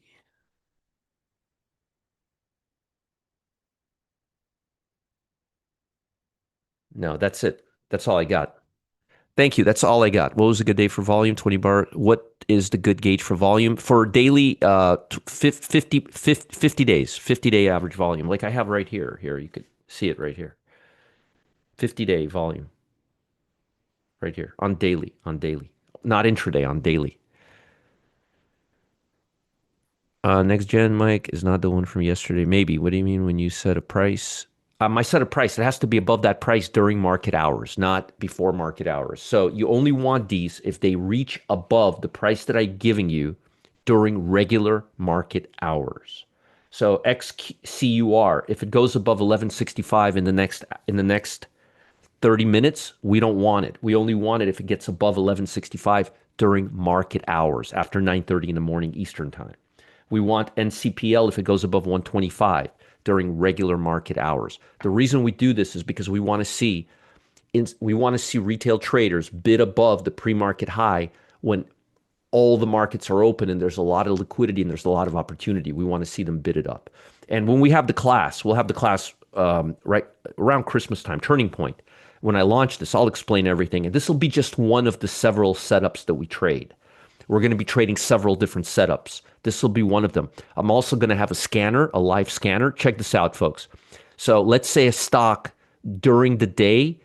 No, that's it. That's all I got. Thank you. That's all I got. What was a good day for volume? 20 bar. What is the good gauge for volume? For daily 50 days, 50-day average volume. Like I have right here. Here, you could see it right here. 50-day volume right here on daily. Not intraday, on daily. Next gen Mike is not the one from yesterday. Maybe. What do you mean when you set a price? I set a price. It has to be above that price during market hours, not before market hours. So you only want these if they reach above the price that I'm giving you during regular market hours. So XCUR, if it goes above 1165 in the next 30 minutes, we don't want it. We only want it if it gets above 1165 during market hours after 9:30 in the morning Eastern time. We want NCPL if it goes above 125. during regular market hours. The reason we do this is because we want to see retail traders bid above the pre-market high when all the markets are open and there's a lot of liquidity and there's a lot of opportunity. We want to see them bid it up. And when we have the class, we'll have the class right around Christmas time, turning point. When I launch this, I'll explain everything. And this will be just one of the several setups that we trade. We're going to be trading several different setups. This will be one of them. I'm also going to have a scanner, a live scanner. Check this out, folks. So let's say a stock during the day,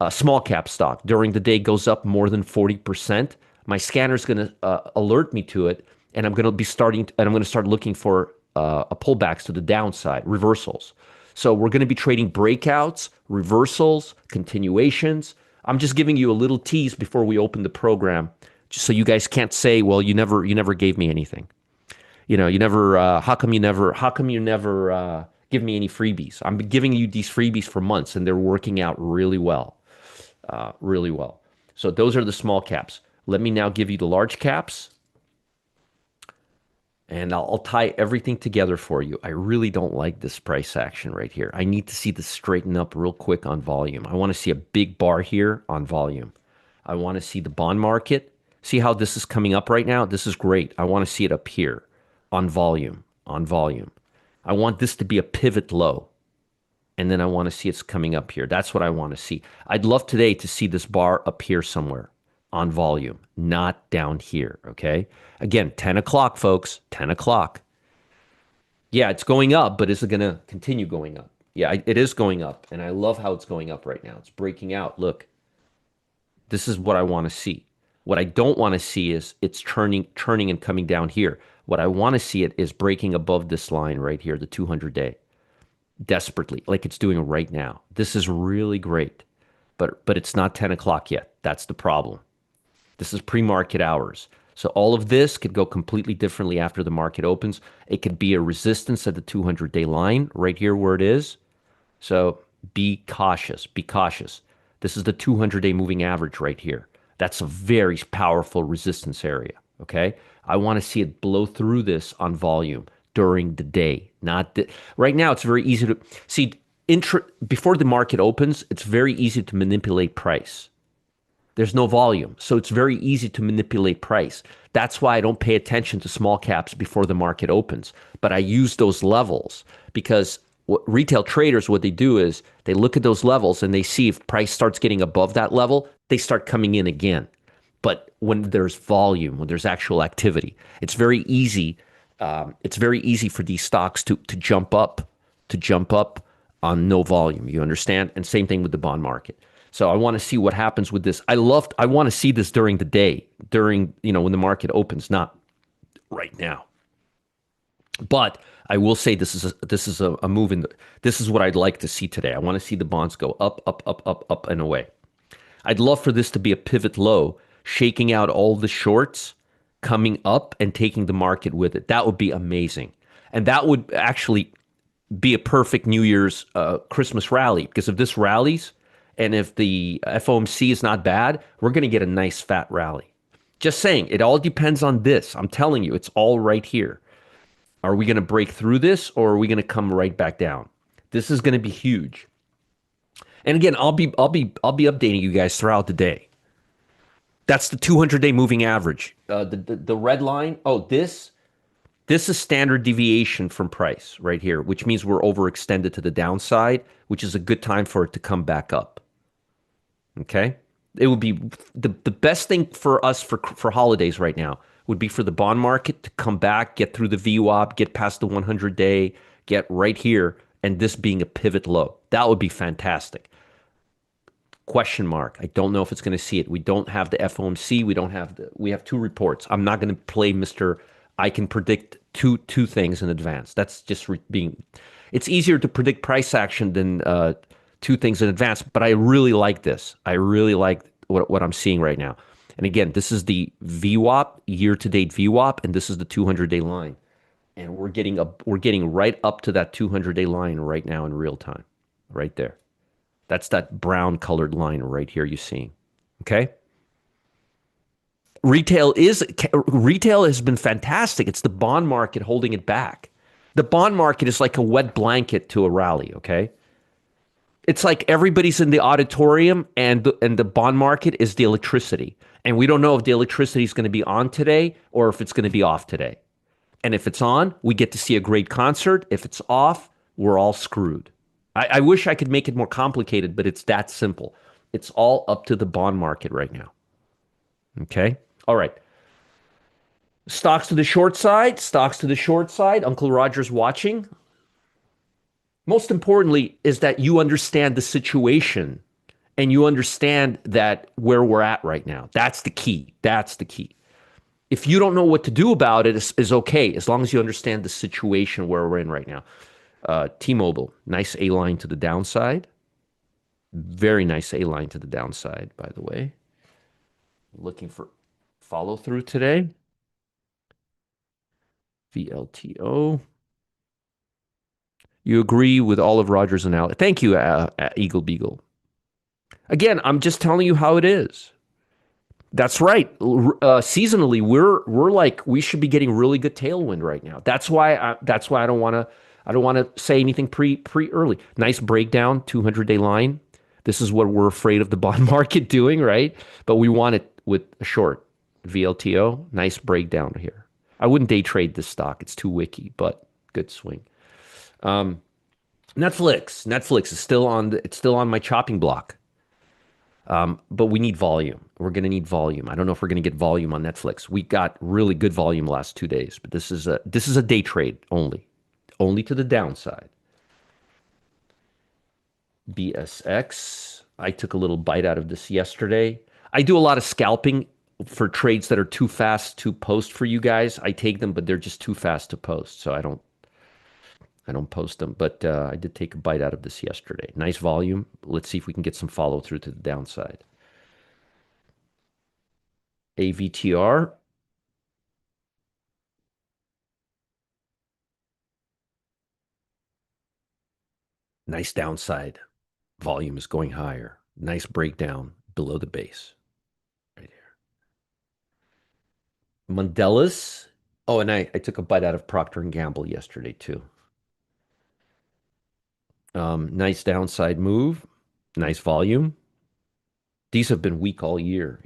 a small cap stock during the day goes up more than 40%. My scanner is going to alert me to it, and I'm going to start looking for a pullbacks to the downside, reversals. So we're going to be trading breakouts, reversals, continuations. I'm just giving you a little tease before we open the program, just so you guys can't say, well, you never gave me anything. How come you never give me any freebies? I'm giving you these freebies for months, and they're working out really well, really well. So those are the small caps. Let me now give you the large caps, and I'll tie everything together for you. I really don't like this price action right here. I need to see this straighten up real quick on volume. I want to see a big bar here on volume. I want to see the bond market. See how this is coming up right now? This is great. I want to see it up here on volume, I want this to be a pivot low, and then I want to see it's coming up here. That's what I want to see. I'd love today to see this bar up here somewhere on volume, not down here, okay? Again, 10 o'clock, folks, 10 o'clock. Yeah, it's going up, but is it going to continue going up? Yeah, it is going up, and I love how it's going up right now. It's breaking out. Look, this is what I want to see. What I don't want to see is it's turning and coming down here. What I want to see it is breaking above this line right here, the 200-day, desperately, like it's doing right now. This is really great, but it's not 10 o'clock yet. That's the problem. This is pre-market hours. So all of this could go completely differently after the market opens. It could be a resistance at the 200-day line right here where it is. So be cautious. Be cautious. This is the 200-day moving average right here. That's a very powerful resistance area, okay? I want to see it blow through this on volume during the day. Right now, it's very easy to see. Before the market opens, it's very easy to manipulate price. There's no volume, so it's very easy to manipulate price. That's why I don't pay attention to small caps before the market opens. But I use those levels because retail traders, what they do is they look at those levels and they see if price starts getting above that level, they start coming in again. But when there's volume, when there's actual activity, it's very easy. It's very easy for these stocks to jump up on no volume. You understand? And same thing with the bond market. So I want to see what happens with this. I want to see this during the day, when the market opens, not right now. But I will say this is a move this is what I'd like to see today. I want to see the bonds go up, up, up, up, up and away. I'd love for this to be a pivot low, shaking out all the shorts, coming up and taking the market with it. That would be amazing. And that would actually be a perfect New Year's Christmas rally, because if this rallies and if the FOMC is not bad, we're going to get a nice fat rally. Just saying, it all depends on this. I'm telling you, it's all right here. Are we going to break through this, or are we going to come right back down? This is going to be huge. And again, I'll be updating you guys throughout the day. That's the 200-day moving average. The red line. Oh, this is standard deviation from price right here, which means we're overextended to the downside, which is a good time for it to come back up. Okay, it would be the best thing for us for holidays right now would be for the bond market to come back, get through the VWAP, get past the 100-day, get right here, and this being a pivot low. That would be fantastic. Question mark. I don't know if it's going to see it. We don't have the FOMC. We have two reports. I'm not going to play Mr. I can predict two things in advance. That's just it's easier to predict price action than two things in advance, but I really like this. I really like what I'm seeing right now. And again, this is the VWAP, year-to-date VWAP, and this is the 200-day line. And we're getting right up to that 200-day line right now in real time, right there. That's that brown colored line right here you're seeing. Okay? Retail has been fantastic. It's the bond market holding it back. The bond market is like a wet blanket to a rally, okay? It's like everybody's in the auditorium and the bond market is the electricity. And we don't know if the electricity is going to be on today or if it's going to be off today. And if it's on, we get to see a great concert. If it's off, we're all screwed. I wish I could make it more complicated, but it's that simple. It's all up to the bond market right now. Okay. All right. Stocks to the short side. Stocks to the short side. Uncle Roger's watching. Most importantly is that you understand the situation and you understand that where we're at right now. That's the key. That's the key. If you don't know what to do about it, is okay as long as you understand the situation where we're in right now. T-Mobile, nice A line to the downside. Very nice A line to the downside, by the way. Looking for follow through today. VLTO. You agree with all of Roger's analysis. Thank you, Eagle Beagle. Again, I'm just telling you how it is. That's right. Seasonally, we're like we should be getting really good tailwind right now. That's why I don't want to say anything pre early. Nice breakdown, 200-day line. This is what we're afraid of the bond market doing, right? But we want it with a short VLTO. Nice breakdown here. I wouldn't day trade this stock. It's too wicky, but good swing. Netflix is still on my chopping block. But we need volume. We're going to need volume. I don't know if we're going to get volume on Netflix. We got really good volume last 2 days, but this is a day trade only to the downside. BSX. I took a little bite out of this yesterday. I do a lot of scalping for trades that are too fast to post for you guys. I take them, but they're just too fast to post, so I don't post them. But I did take a bite out of this yesterday. Nice volume. Let's see if we can get some follow through to the downside. AVTR. Nice downside. Volume is going higher. Nice breakdown below the base. Right here. Mandela's. Oh, and I took a bite out of Procter and Gamble yesterday too. Nice downside move. Nice volume. These have been weak all year.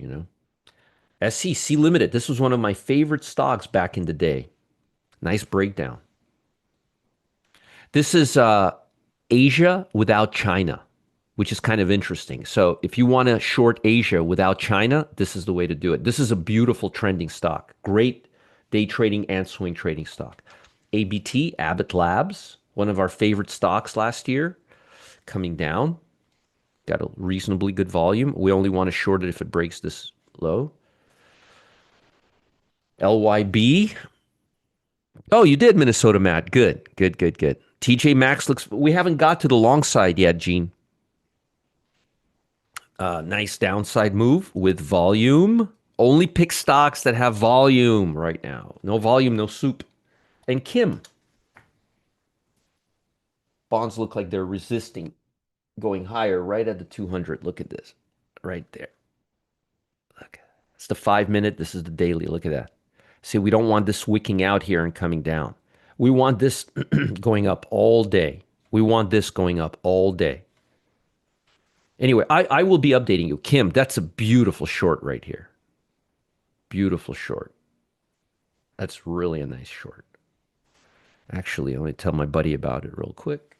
SEC Limited. This was one of my favorite stocks back in the day. Nice breakdown. This is Asia without China, which is kind of interesting. So if you want to short Asia without China, this is the way to do it. This is a beautiful trending stock. Great day trading and swing trading stock. ABT, Abbott Labs, one of our favorite stocks last year, coming down. Got a reasonably good volume. We only want to short it if it breaks this low. LYB. Oh, you did, Minnesota Matt. Good, good, good, good. TJ Maxx looks, we haven't got to the long side yet, Gene. Nice downside move with volume. Only pick stocks that have volume right now. No volume, no soup. And Kim. Bonds look like they're resisting going higher right at the 200. Look at this. Right there. Look. It's the 5 minute. This is the daily. Look at that. See, we don't want this wicking out here and coming down. We want this going up all day. We want this going up all day. Anyway, I will be updating you. Kim, that's a beautiful short right here. Beautiful short. That's really a nice short. Actually, let me tell my buddy about it real quick.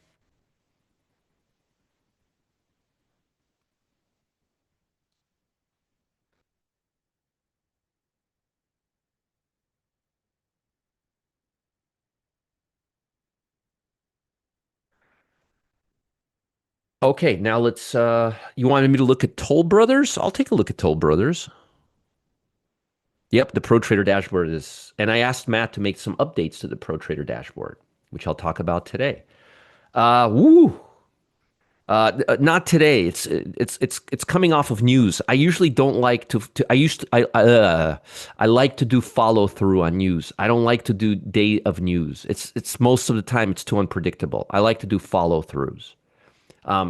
Okay, now you wanted me to look at Toll Brothers? I'll take a look at Toll Brothers. Yep, the Pro Trader dashboard is, and I asked Matt to make some updates to the Pro Trader dashboard, which I'll talk about today. Woo! Not today. It's coming off of news. I usually don't like I like to do follow through on news. I don't like to do day of news. It's most of the time it's too unpredictable. I like to do follow throughs.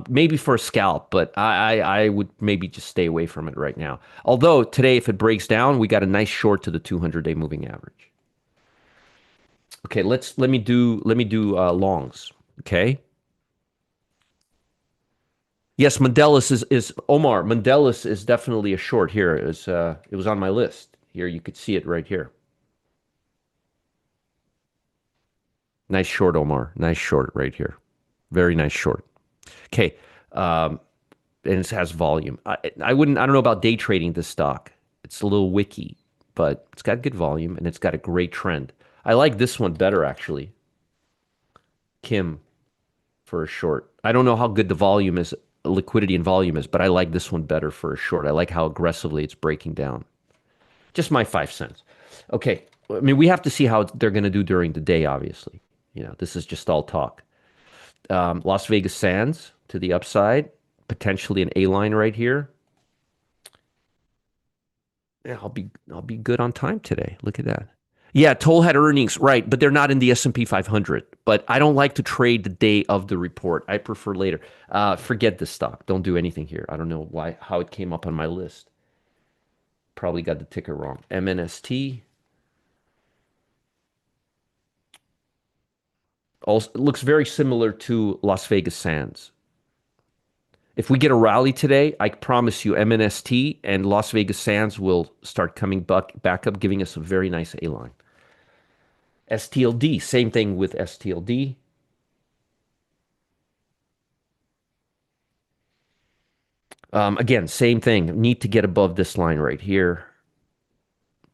Maybe for a scalp, but I would maybe just stay away from it right now. Although today, if it breaks down, we got a nice short to the 200-day moving average. Okay, let me do longs. Okay. Yes, Mandelis is Omar. Mandelis is definitely a short here. It was on my list. Here you could see it right here. Nice short, Omar. Nice short right here. Very nice short. Okay. Um, and it has volume. I don't know about day trading this stock. It's a little wicky, but it's got good volume and it's got a great trend. I like this one better actually. Kim for a short. I don't know how good the volume is, liquidity and volume is, but I like this one better for a short. I like how aggressively it's breaking down. Just my 5 cents. Okay. I mean, we have to see how they're going to do during the day, obviously. This is just all talk. Las Vegas Sands to the upside, potentially an A line right here. Yeah, I'll be good on time today. Look at that. Yeah, Toll had earnings, right, but they're not in the S&P 500. But I don't like to trade the day of the report. I prefer later. Forget this stock. Don't do anything here. I don't know how it came up on my list. Probably got the ticker wrong. MNST also it looks very similar to Las Vegas Sands. If we get a rally today, I promise you MNST and Las Vegas Sands will start coming back up, giving us a very nice A line. STLD, same thing with STLD. Again, same thing. Need to get above this line right here.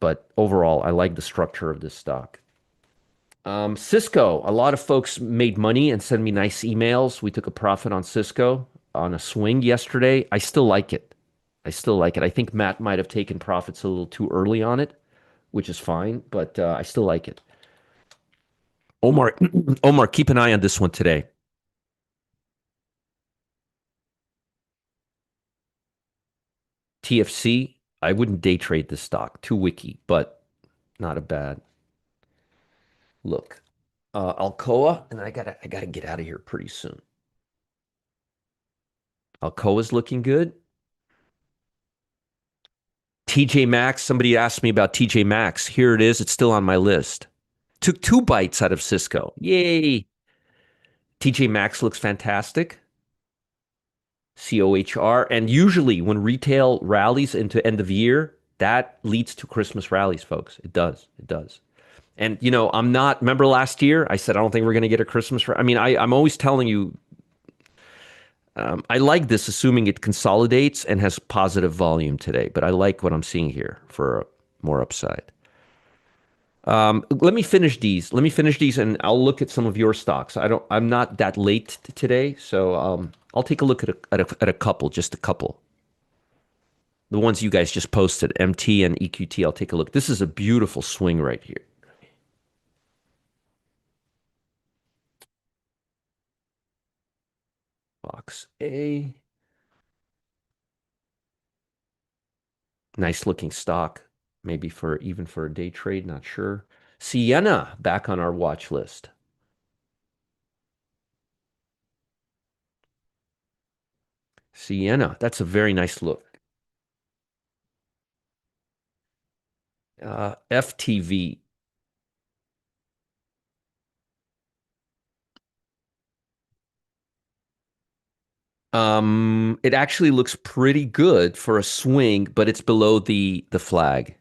But overall, I like the structure of this stock. Cisco, a lot of folks made money and sent me nice emails. We took a profit on Cisco on a swing yesterday. I still like it. I still like it. I think Matt might have taken profits a little too early on it, which is fine, but I still like it. Omar, Omar, keep an eye on this one today. TFC, I wouldn't day trade this stock. Too wicky, but not a bad look. Alcoa, and I gotta get out of here pretty soon. Alcoa's looking good. TJ Maxx, somebody asked me about TJ Maxx. Here it is. It's still on my list. Took two bites out of Cisco. Yay. TJ Maxx looks fantastic. COHR. And usually when retail rallies into end of year, that leads to Christmas rallies, folks. It does. It does. And I'm not. Remember last year, I said I don't think we're going to get a Christmas. I mean, I'm always telling you, I like this, assuming it consolidates and has positive volume today. But I like what I'm seeing here for more upside. Let me finish these. Let me finish these, and I'll look at some of your stocks. I'm not that late today, so I'll take a look at a couple, just a couple. The ones you guys just posted, MT and EQT. I'll take a look. This is a beautiful swing right here. Box A. Nice looking stock. Maybe even for a day trade, not sure. Sienna back on our watch list. Sienna, that's a very nice look. FTV. It actually looks pretty good for a swing, but it's below the flag.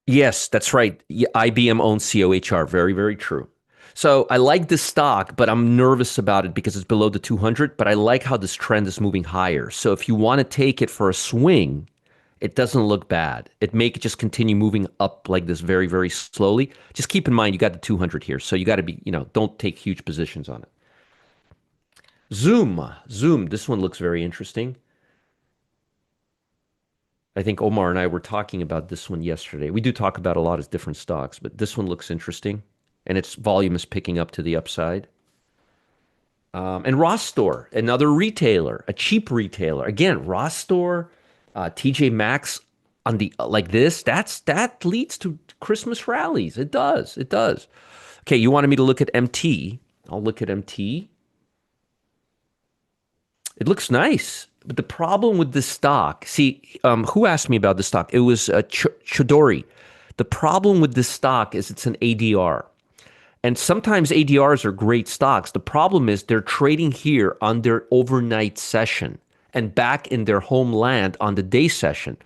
Yes, that's right. IBM owns COHR. Very, very true. So I like this stock, but I'm nervous about it because it's below the 200. But I like how this trend is moving higher. So if you want to take it for a swing, it doesn't look bad. It may just continue moving up like this very, very slowly. Just keep in mind you got the 200 here, so you got to be, don't take huge positions on it. Zoom. This one looks very interesting. I think Omar and I were talking about this one yesterday. We do talk about a lot of different stocks, but this one looks interesting, and its volume is picking up to the upside. And Ross Store, another retailer, a cheap retailer. Again, Ross Store, TJ Maxx on the like this. That leads to Christmas rallies. It does. It does. Okay, you wanted me to look at MT. I'll look at MT. It looks nice. But the problem with this stock, see, who asked me about this stock? It was Chodori. The problem with this stock is it's an ADR. And sometimes ADRs are great stocks. The problem is they're trading here on their overnight session and back in their homeland on the day session.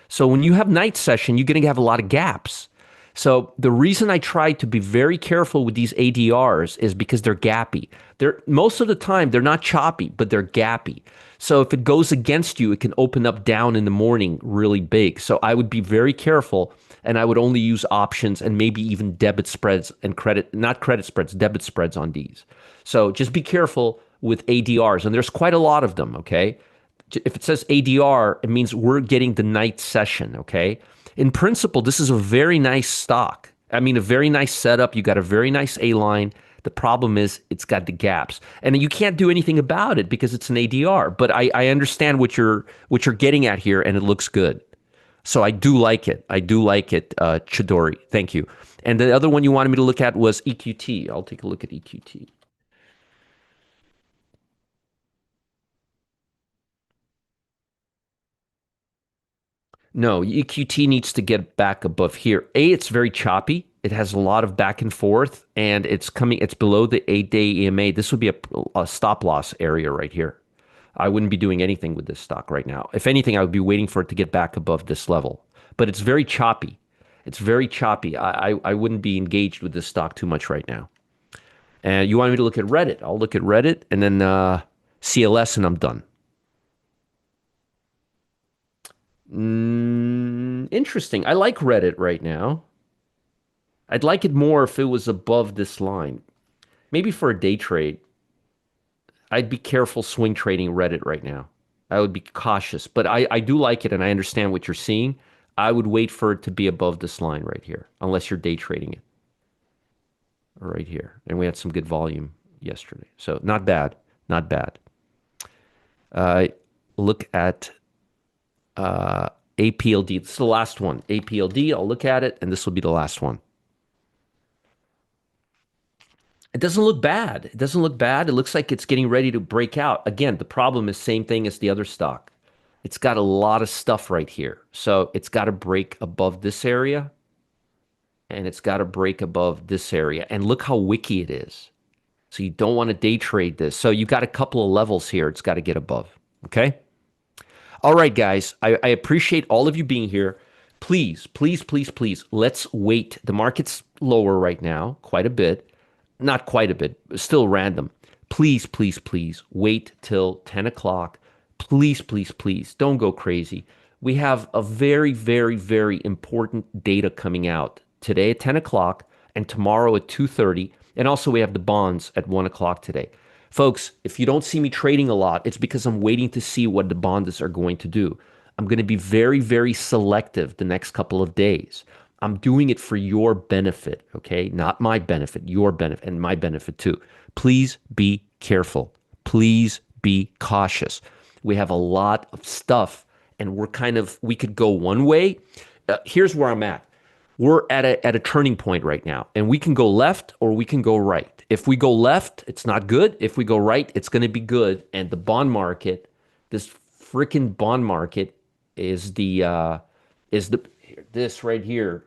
So when you have night session, you're going to have a lot of gaps. So the reason I try to be very careful with these ADRs is because they're gappy. They're most of the time they're not choppy, but they're gappy. So if it goes against you, it can open up down in the morning really big. So I would be very careful and I would only use options and maybe even debit spreads and credit, not credit spreads, debit spreads on these. So just be careful with ADRs. And there's quite a lot of them, okay? If it says ADR, it means we're getting the night session, okay? In principle, this is a very nice stock. I mean, a very nice setup. You got a very nice A line. The problem is it's got the gaps, and you can't do anything about it because it's an ADR. But I understand what you're getting at here, and it looks good. So I do like it. I do like it, Chidori. Thank you. And the other one you wanted me to look at was EQT. I'll take a look at EQT. No, EQT needs to get back above here. It's very choppy. It has a lot of back and forth, and it's below the 8-day EMA. This would be a stop loss area right here. I wouldn't be doing anything with this stock right now. If anything, I would be waiting for it to get back above this level. But it's very choppy. It's very choppy. I wouldn't be engaged with this stock too much right now. And you want me to look at Reddit? I'll look at Reddit and then CLS, and I'm done. Interesting. I like Reddit right now. I'd like it more if it was above this line. Maybe for a day trade, I'd be careful swing trading Reddit right now. I would be cautious, but I do like it and I understand what you're seeing. I would wait for it to be above this line right here, unless you're day trading it right here. And we had some good volume yesterday. So not bad, not bad. Uh, Look at APLD. This is the last one. APLD, I'll look at it, and this will be the last one. It doesn't look bad. It doesn't look bad. It looks like it's getting ready to break out. Again, the problem is same thing as the other stock. It's got a lot of stuff right here. So it's got to break above this area, and it's got to break above this area. And look how wicky it is. So you don't want to day trade this. So you got a couple of levels here. It's got to get above. Okay. All right, guys. I appreciate all of you being here. Please, please, please, please, let's wait. The market's lower right now, quite a bit. Not quite a bit, still random. Please, please, please wait till 10 o'clock. Please, please, please don't go crazy. We have a very, very, very important data coming out today at 10 o'clock and tomorrow at 2:30. And also we have the bonds at 1 o'clock today. Folks, if you don't see me trading a lot, it's because I'm waiting to see what the bonds are going to do. I'm going to be very, very selective the next couple of days. I'm doing it for your benefit, okay? Not my benefit, your benefit, and my benefit too. Please be careful. Please be cautious. We have a lot of stuff, and we could go one way. Here's where I'm at. We're at a turning point right now, and we can go left or we can go right. If we go left, it's not good. If we go right, it's going to be good. And the bond market, this freaking bond market, is this right here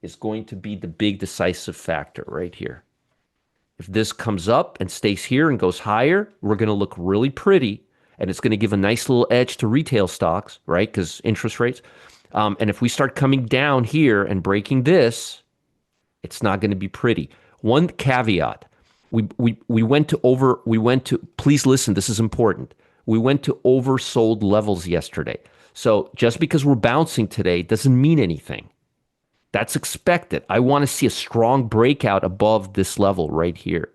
is going to be the big decisive factor right here. If this comes up and stays here and goes higher, we're going to look really pretty, and it's going to give a nice little edge to retail stocks, right? Because interest rates. And if we start coming down here and breaking this, it's not going to be pretty. One caveat: we went to. Please listen. This is important. We went to oversold levels yesterday. So just because we're bouncing today doesn't mean anything. That's expected. I want to see a strong breakout above this level right here,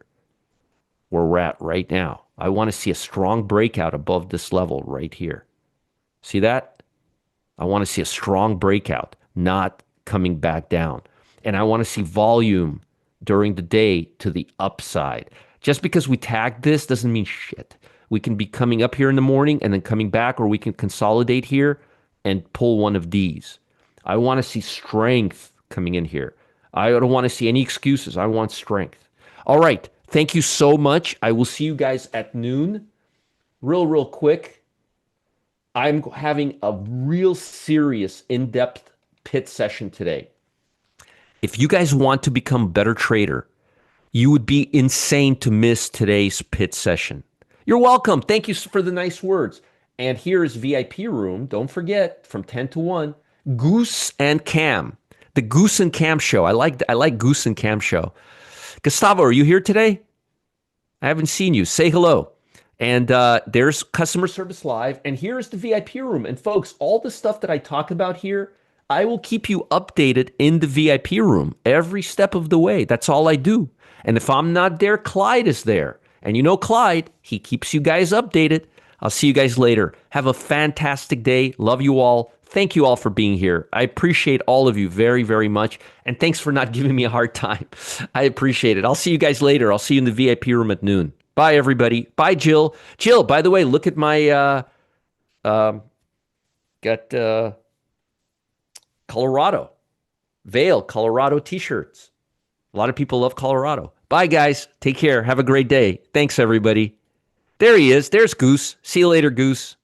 where we're at right now. I want to see a strong breakout above this level right here. See that? I want to see a strong breakout, not coming back down. And I want to see volume during the day to the upside. Just because we tagged this doesn't mean shit. We can be coming up here in the morning and then coming back, or we can consolidate here and pull one of these. I want to see strength coming in here. I don't want to see any excuses. I want strength. All right. Thank you so much. I will see you guys at noon. real quick, I'm having a real serious, in-depth pit session today. If you guys want to become a better trader, you would be insane to miss today's pit session. You're welcome. Thank you for the nice words. And here is VIP room. Don't forget, from 10 to 1, Goose and Cam. The Goose and Cam show. I like Goose and Cam show. Gustavo, are you here today? I haven't seen you. Say hello. And there's customer service live. And here's the VIP room. And folks, all the stuff that I talk about here, I will keep you updated in the VIP room every step of the way. That's all I do. And if I'm not there, Clyde is there. And you know Clyde, he keeps you guys updated. I'll see you guys later. Have a fantastic day. Love you all. Thank you all for being here. I appreciate all of you very, very much. And thanks for not giving me a hard time. I appreciate it. I'll see you guys later. I'll see you in the VIP room at noon. Bye, everybody. Bye, Jill. Jill, by the way, look at my got Colorado, Vail, Colorado t-shirts. A lot of people love Colorado. Bye, guys. Take care. Have a great day. Thanks, everybody. There he is. There's Goose. See you later, Goose.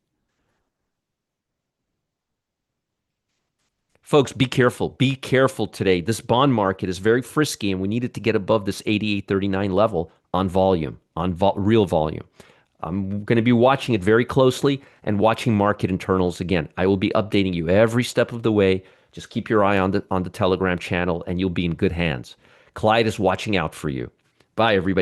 Folks, be careful. Be careful today. This bond market is very frisky, and we need it to get above this 88.39 level on volume, on real volume. I'm going to be watching it very closely and watching market internals again. I will be updating you every step of the way. Just keep your eye on the Telegram channel, and you'll be in good hands. Clyde is watching out for you. Bye, everybody.